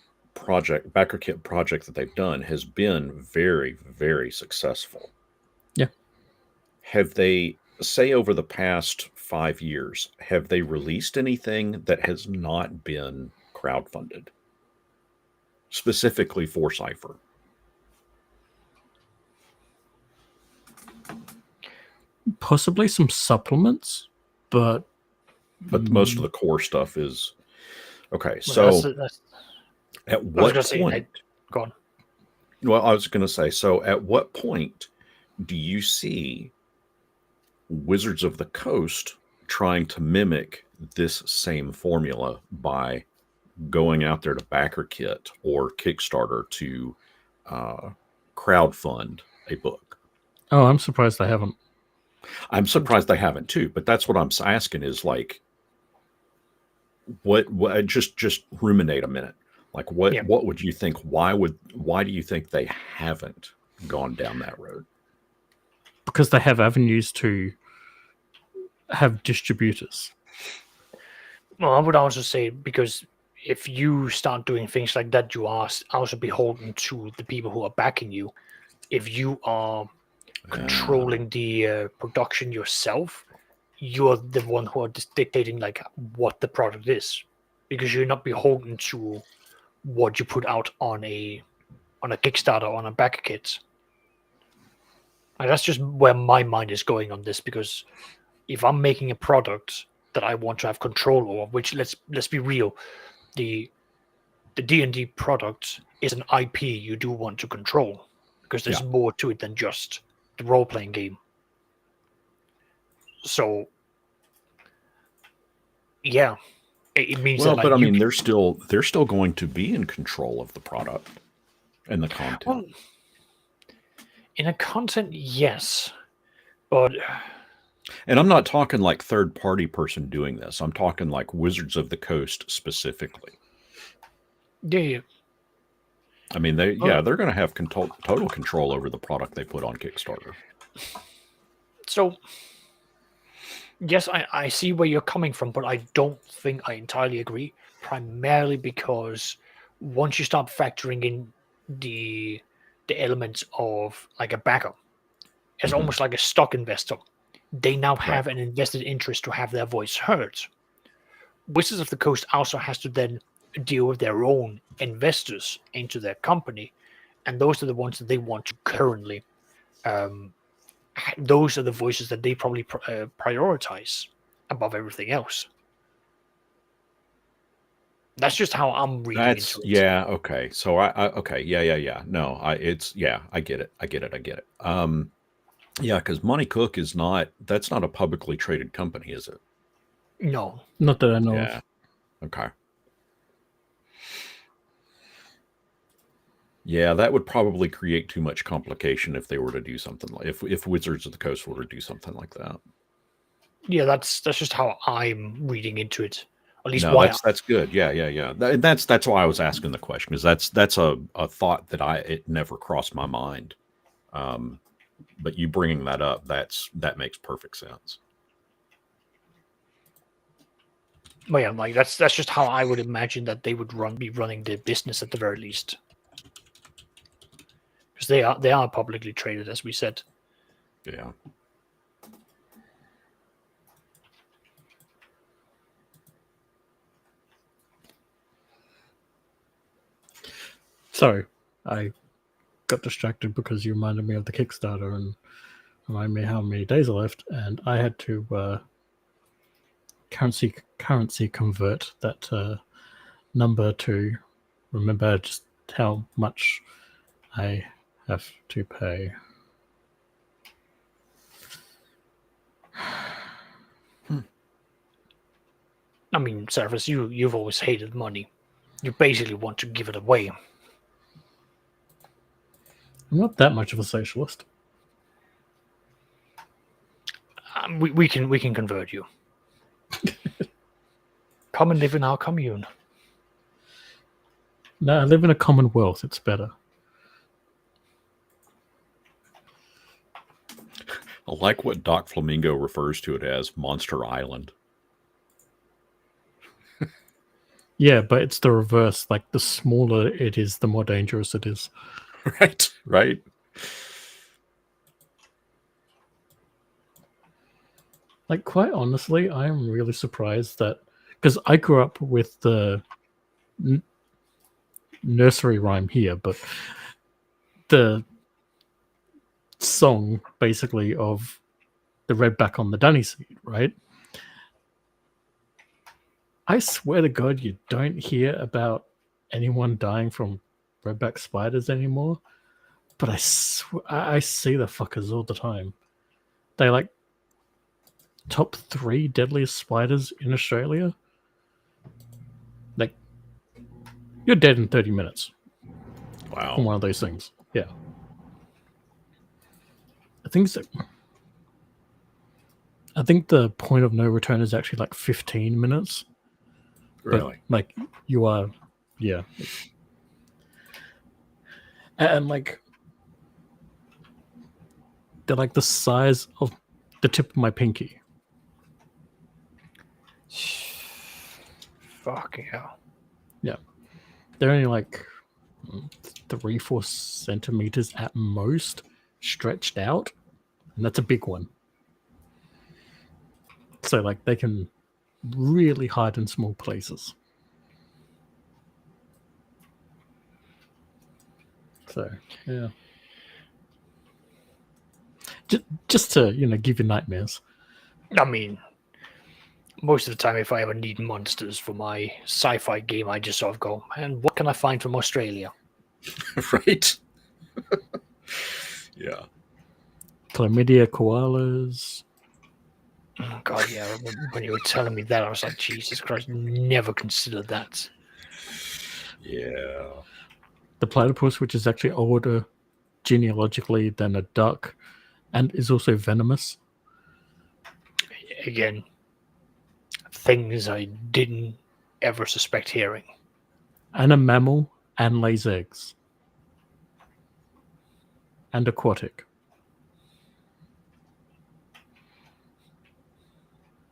kit project that they've done has been very, very successful. Yeah. Have they, say, over the past 5 years, have they released anything that has not been crowdfunded specifically for Cypher? Possibly some supplements, but most of the core stuff is okay. Well, So at what point? Go on. Well, I was going to say, so at what point do you see Wizards of the Coast trying to mimic this same formula by going out there to backer kit or Kickstarter to crowdfund a book? Oh, I'm surprised they haven't. I'm surprised they haven't too, but that's what I'm asking is like, what just ruminate a minute. Like what would you think? Why do you think they haven't gone down that road? Because they have avenues to have distributors. Well, I would also say because if you start doing things like that, you are also beholden to the people who are backing you. If you are controlling the production yourself, you're the one who are dictating like what the product is, because you're not beholden to what you put out on a Kickstarter, on a backer kit. And that's just where my mind is going on this, because if I'm making a product that I want to have control over, which let's be real, the D&D product is an IP you do want to control, because there's more to it than just the role-playing game. So yeah, it means well, that, but I mean, they're still going to be in control of the product and the content. Well, in a content, yes, but and I'm not talking like third-party person doing this. I'm talking like Wizards of the Coast specifically. Yeah. I mean, they're going to have total control over the product they put on Kickstarter. So, yes, I see where you're coming from, but I don't think I entirely agree. Primarily because once you start factoring in the elements of like a backer, it's almost like a stock investor. They now have an invested interest to have their voice heard. Wizards of the Coast also has to then deal with their own investors into their company, and those are the ones that they want to currently. Those are the voices that they probably prioritize above everything else. That's just how I'm reading into it. Yeah. Okay. So okay. Yeah. No, I get it. Yeah, because Monte Cook is that's not a publicly traded company, is it? No. Not that I know of. Okay. Yeah, that would probably create too much complication if they were to do something like if Wizards of the Coast were to do something like that. Yeah, that's just how I'm reading into it. At least that's good. Yeah. That's why I was asking the question, because that's a thought that it never crossed my mind. But you bringing that up, that makes perfect sense. Well, yeah, like that's just how I would imagine that they would be running the business at the very least, because they are publicly traded, as we said. Yeah. Sorry, I got distracted because you reminded me of the Kickstarter and reminded me how many days are left, and I had to currency convert that number to remember just how much I have to pay. I mean, Service, you've always hated money. You basically want to give it away. I'm not that much of a socialist. We can convert you. Come and live in our commune. No, I live in a commonwealth. It's better. I like what Doc Flamingo refers to it as Monster Island. Yeah, but it's the reverse. Like, the smaller it is, the more dangerous it is. Right, right. Like, quite honestly, I am really surprised that... Because I grew up with the nursery rhyme here, but the song, basically, of the redback on the dunny seat, right? I swear to God, you don't hear about anyone dying from redback spiders anymore. But I see the fuckers all the time. They like top 3 deadliest spiders in Australia. Like, you're dead in 30 minutes Wow. from one of those things. Yeah. I think so. I think the point of no return is actually like 15 minutes. Really? But, like, you are, yeah. And like, they're like the size of the tip of my pinky. Fucking hell. Yeah. They're only like 3-4 centimeters at most stretched out. And that's a big one. So, like, they can really hide in small places. So, yeah. Just to, give you nightmares. I mean, most of the time, if I ever need monsters for my sci-fi game, I just sort of go, and what can I find from Australia? Right? Yeah. Chlamydia koalas. Oh, God, yeah. I remember when you were telling me that, I was like, Jesus Christ, never considered that. Yeah. The platypus, which is actually older genealogically than a duck and is also venomous. Again, things I didn't ever suspect hearing. And a mammal and lays eggs. And aquatic.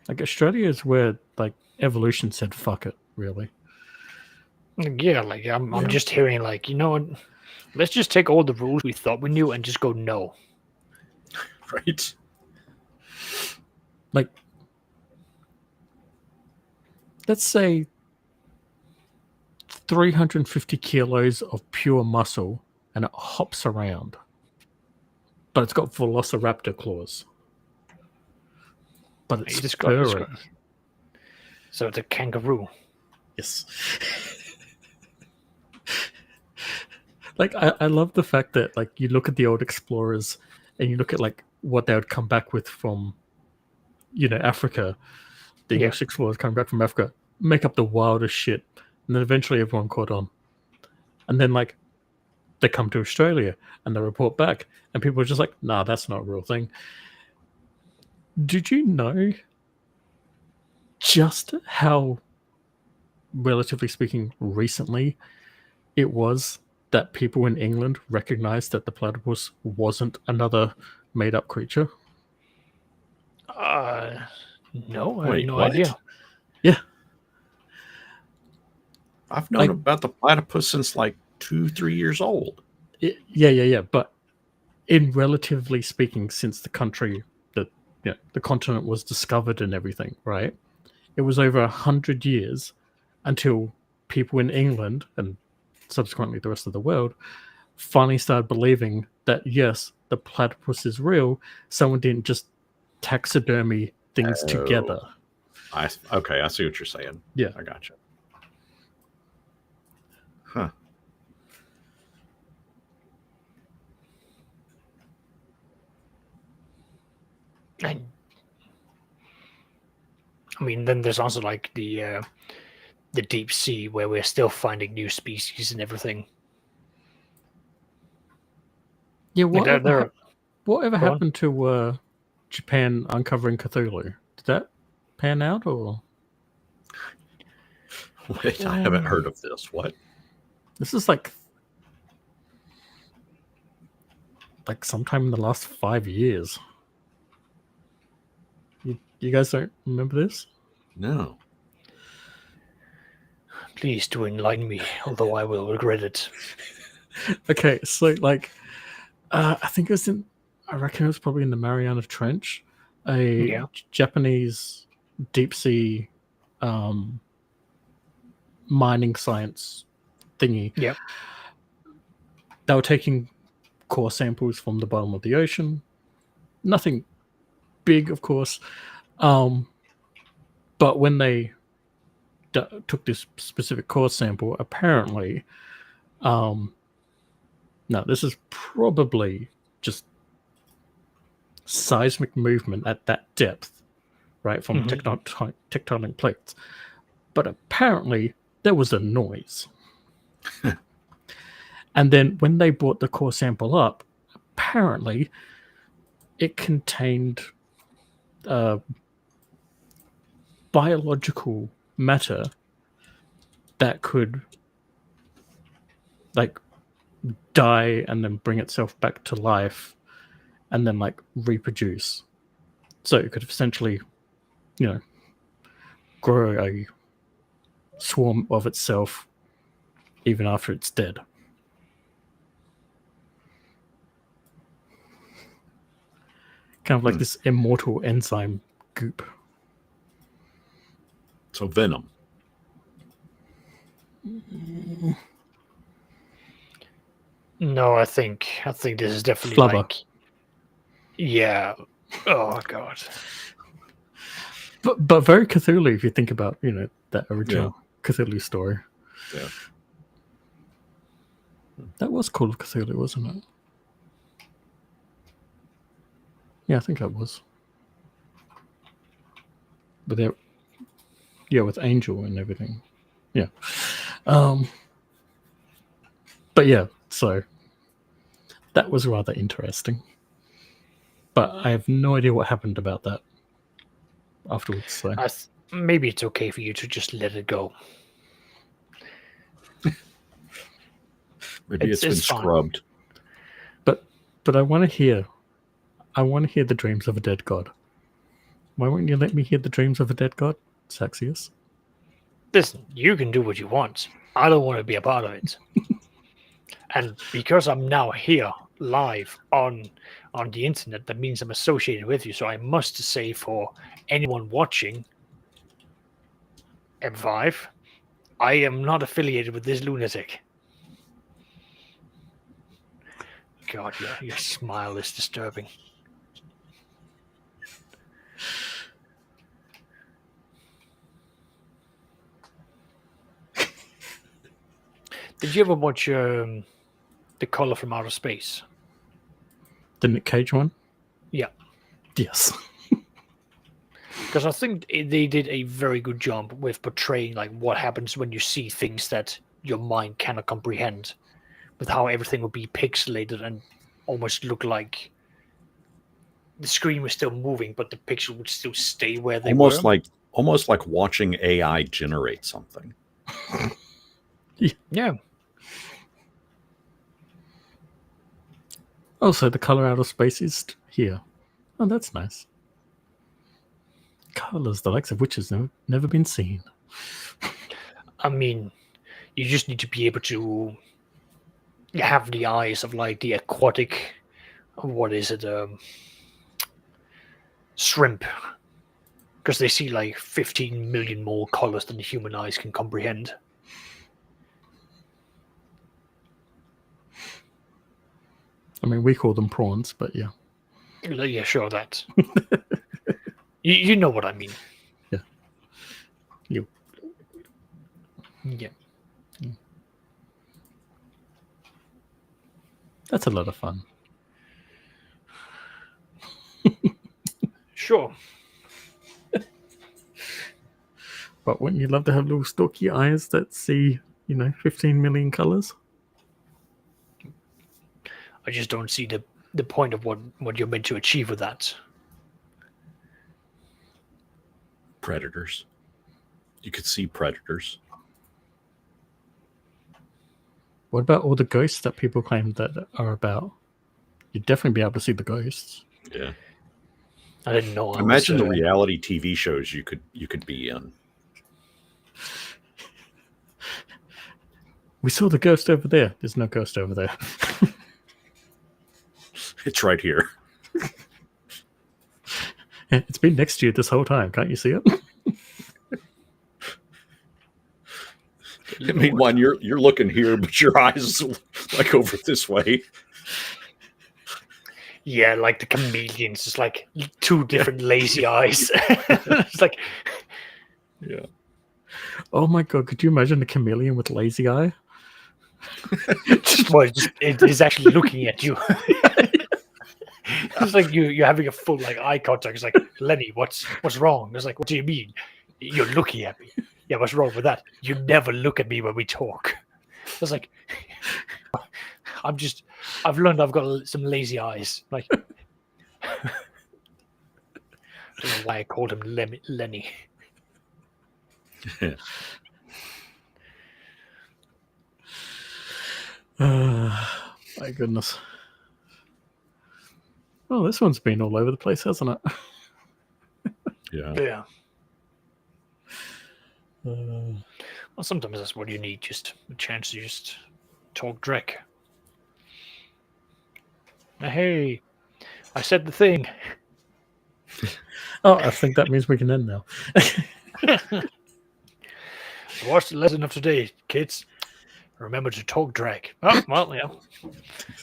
Like, Australia is where, like, evolution said fuck it, really. Yeah, like I'm just hearing like, you know what? Let's just take all the rules we thought we knew and just go no. Right. Like, let's say 350 kilos of pure muscle and it hops around. But it's got velociraptor claws. But it's furry. So it's a kangaroo. Yes. Like, I love the fact that, like, you look at the old explorers and you look at, like, what they would come back with from, Africa. The English explorers coming back from Africa, make up the wildest shit. And then eventually everyone caught on. And then, like, they come to Australia and they report back. And people are just like, nah, that's not a real thing. Did you know just how, relatively speaking, recently it was that people in England recognized that the platypus wasn't another made-up creature? No, I Wait, had no what? idea. Yeah. I've known about the platypus since like 2-3 years old. Yeah. But in relatively speaking, since the country, the continent was discovered and everything, right? It was over 100 years until people in England and subsequently the rest of the world finally started believing that, yes, the platypus is real. Someone didn't just taxidermy things together. Okay, I see what you're saying. Yeah. I gotcha. Huh. I mean, then there's also like the deep sea where we're still finding new species and everything. Yeah, Like, whatever go on. happened to Japan uncovering Cthulhu? Did that pan out or? Wait, I haven't heard of this. What? This is like sometime in the last 5 years. You guys don't remember this? No. Please do enlighten me, although I will regret it. Okay, so like, I think it was I reckon it was probably in the Mariana Trench, a Yeah. Japanese deep sea mining science thingy. Yeah. They were taking core samples from the bottom of the ocean. Nothing big, of course. But when they took this specific core sample, apparently, no, this is probably just seismic movement at that depth, right, from tectonic plates. But apparently, there was a noise. And then when they brought the core sample up, apparently, it contained biological matter that could like die and then bring itself back to life and then like reproduce. So it could essentially, grow a swarm of itself even after it's dead. Kind of like this immortal enzyme goop. So venom. No, I think this is definitely Flubber. like, yeah. Oh god. But very Cthulhu if you think about, that original Cthulhu story. Yeah. That was Call of Cthulhu, wasn't it? Yeah, I think that was. But with Angel and everything. Yeah. But yeah, so that was rather interesting. But I have no idea what happened about that afterwards. So Maybe it's okay for you to just let it go. Maybe it's been fine. scrubbed. But I want to hear the dreams of a dead god. Why won't you let me hear the dreams of a dead god, Saxius? Listen, you can do what you want. I don't want to be a part of it. And because I'm now here live on the internet, that means I'm associated with you. So I must say, for anyone watching M5, I am not affiliated with this lunatic. God, your smile is disturbing. Did you ever watch The Color from Outer Space? The Nick Cage one? Yeah. Yes. Because I think they did a very good job with portraying like what happens when you see things that your mind cannot comprehend, with how everything would be pixelated and almost look like the screen was still moving, but the picture would still stay where they were. Almost like watching AI generate something. Yeah. Also, the color out of space is here. Oh, that's nice. Colors, the likes of which has never been seen. I mean, you just need to be able to have the eyes of like the aquatic, what is it, shrimp, because they see like 15 million more colors than the human eyes can comprehend. I mean, we call them prawns, but yeah. Yeah, sure, that. you know what I mean. Yeah. You. Yeah. That's a lot of fun. Sure. But wouldn't you love to have little stalky eyes that see, 15 million colors? I just don't see the point of what you're meant to achieve with that. Predators. You could see predators. What about all the ghosts that people claim that are about? You'd definitely be able to see the ghosts. Yeah. I didn't know. Imagine the reality TV shows you could be in. We saw the ghost over there. There's no ghost over there. It's right here. It's been next to you this whole time. Can't you see it? I mean, one, you're looking here, but your eyes like over this way. Yeah, like the chameleons, just like two different lazy eyes. It's like, Yeah. Oh my god, could you imagine the chameleon with lazy eye? it is actually looking at you. It's like you're having a full like eye contact. It's like, Lenny, what's wrong? It's like, what do you mean? You're looking at me. Yeah, what's wrong with that? You never look at me when we talk. It's like, I've learned I've got some lazy eyes. Like, I don't know why I called him Lenny. My goodness. Oh, this one's been all over the place, hasn't it? Yeah. Well, sometimes that's what you need, just a chance to just talk Drek. Hey, I said the thing. Oh, I think that means we can end now. What's the lesson of today, kids? Remember to talk Drek. Oh, well, yeah.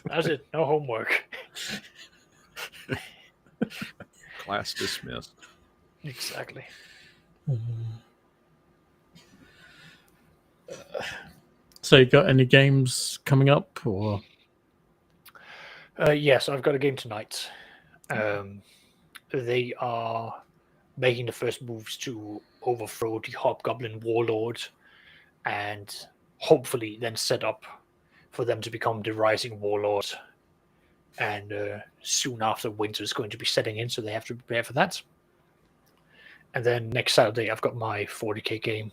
That's it. No homework. Class dismissed. Exactly. So you got any games coming up, or? Yes, I've got a game tonight. They are making the first moves to overthrow the Hobgoblin Warlord and hopefully then set up for them to become the Rising Warlord. And soon after, winter is going to be setting in, so they have to prepare for that. And then next Saturday, I've got my 40k game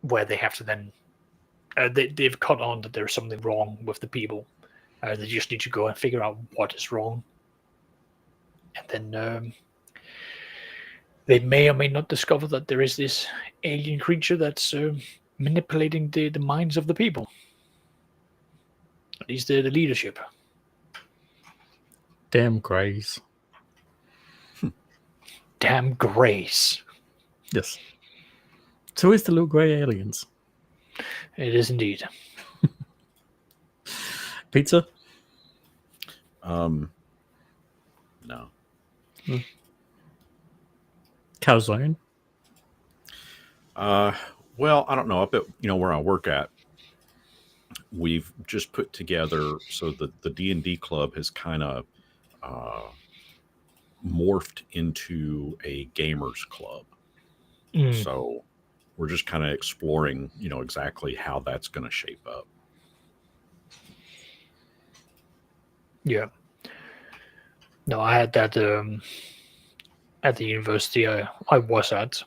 where they have to then... they've caught on that there's something wrong with the people. They just need to go and figure out what is wrong. And then they may or may not discover that there is this alien creature that's manipulating the minds of the people. At least the leadership. Damn Greys. Damn Greys. Yes. So is the little grey aliens. It is indeed. Pizza? No. Calzone? Well, I don't know. Up at where I work at, we've just put together so the D&D club has kind of morphed into a gamers club. So we're just kind of exploring, exactly how that's going to shape up. Yeah. No, I had that at the university I was at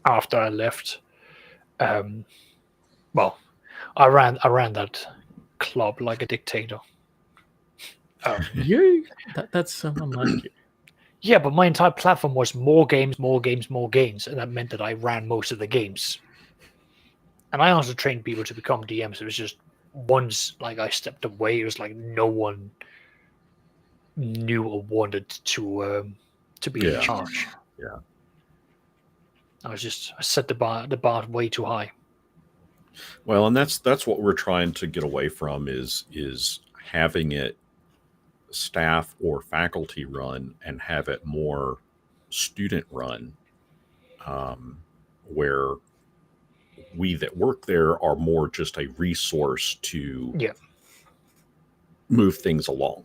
after I left. Well, I ran that club like a dictator. You? That's someone like you. Yeah, but my entire platform was more games, more games, more games, and that meant that I ran most of the games. And I also trained people to become DMs. It was just once like I stepped away, it was like no one knew or wanted to be in charge. Yeah. I set the bar way too high. Well, and that's what we're trying to get away from is having it staff or faculty run and have it more student run, where we that work there are more just a resource to move things along.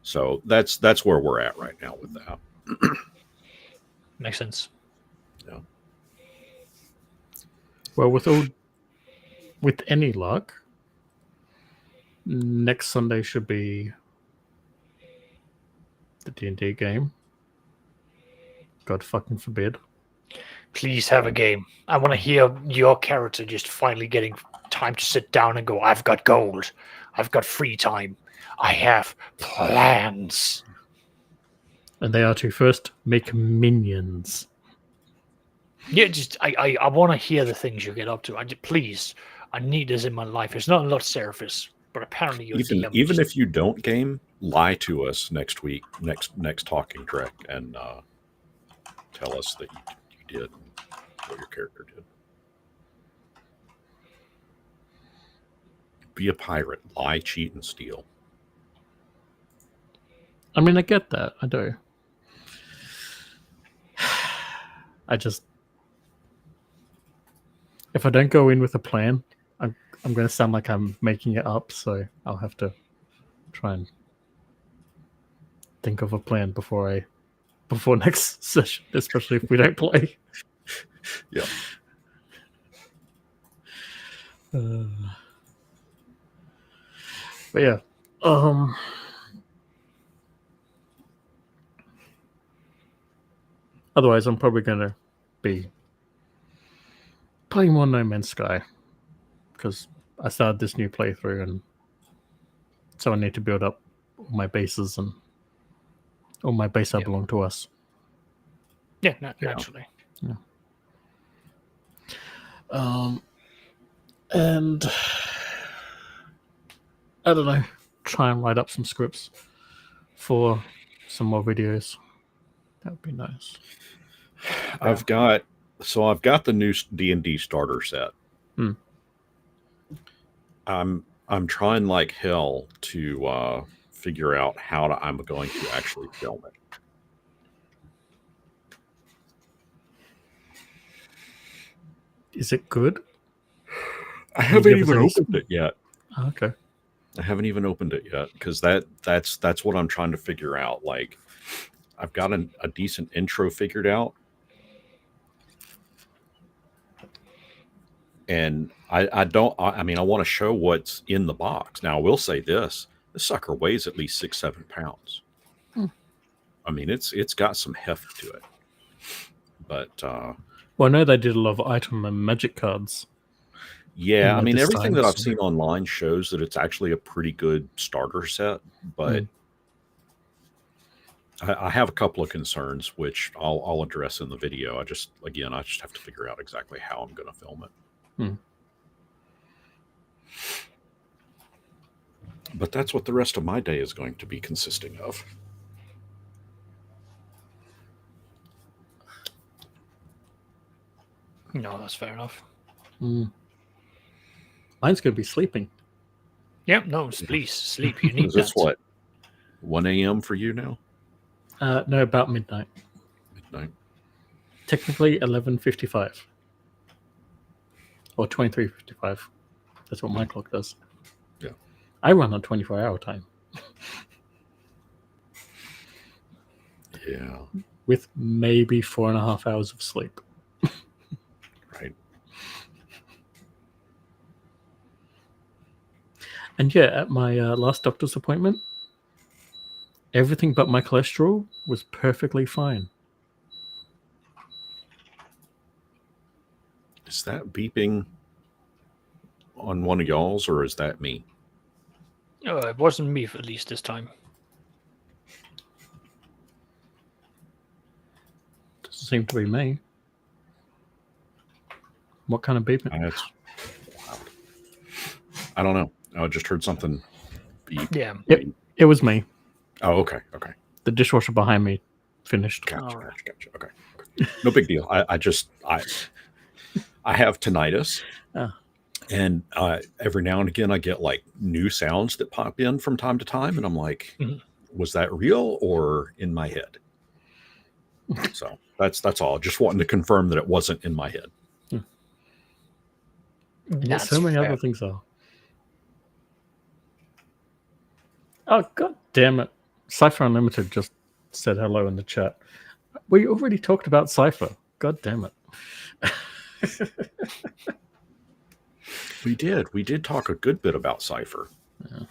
So that's where we're at right now with that. Makes sense. Yeah. Well, with any luck, next Sunday should be the D&D game. God fucking forbid. Please have a game. I want to hear your character just finally getting time to sit down and go, I've got gold. I've got free time. I have plans. And they are to first make minions. Yeah, just I want to hear the things you get up to. Please, I need this in my life. It's not a lot surface, but apparently your DM Even just- if you don't game, lie to us next week, next Talking Drek, and tell us that you did what your character did. Be a pirate, lie, cheat, and steal. I mean, I get that. I do. If I don't go in with a plan, I'm going to sound like I'm making it up. So I'll have to try and think of a plan before next session, especially if we don't play. Yeah. But yeah, otherwise I'm probably going to be playing more No Man's Sky because I started this new playthrough, and so I need to build up all my bases, and all my base belong to us. Yeah, naturally. Yeah. And I don't know, try and write up some scripts for some more videos. That would be nice. I've got the new D&D starter set. I'm trying like hell to figure out how I'm going to actually film it. Is it good? I haven't even opened it yet. Okay. I haven't even opened it yet because that's what I'm trying to figure out. Like, I've got a decent intro figured out, and I want to show what's in the box. Now, I will say this sucker weighs at least 6-7 pounds. I mean, it's got some heft to it. But well, I know they did a lot of item and magic cards. Yeah, I mean, everything that I've seen online shows that it's actually a pretty good starter set, but I have a couple of concerns, which I'll address in the video. I just have to figure out exactly how I'm going to film it. But that's what the rest of my day is going to be consisting of. No, that's fair enough. Mine's going to be sleeping. Yeah, no, please sleep. You need this what? 1 a.m. for you now? No, about midnight. Midnight. Technically 11:55 or 23:55. That's what my clock does. Yeah, I run on 24-hour time. Yeah, with maybe 4.5 hours of sleep. Right. And yeah, at my last doctor's appointment, everything but my cholesterol was perfectly fine. Is that beeping on one of y'all's, or is that me? Oh, it wasn't me, at least this time. Doesn't seem to be me. What kind of beeping? That's loud. I don't know. I just heard something beep. Yeah. It was me. Oh, okay. Okay. The dishwasher behind me finished. Gotcha. Okay. No big deal. I have tinnitus. And every now and again I get like new sounds that pop in from time to time, and I'm like, was that real or in my head? So that's all. Just wanting to confirm that it wasn't in my head. That's so many other things are. Oh, god damn it. Cypher Unlimited just said hello in the chat. We already talked about Cypher. God damn it. We did talk a good bit about Cypher. Yeah.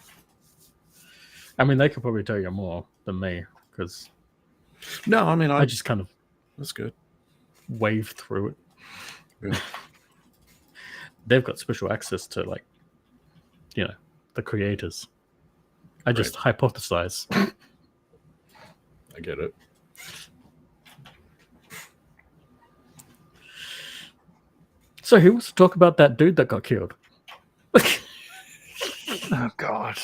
I mean, they could probably tell you more than me because No, I mean, I just kind of that's good. waved through it. Yeah. They've got special access to, like, the creators. I just hypothesize. I get it. So who wants to talk about that dude that got killed? Oh God.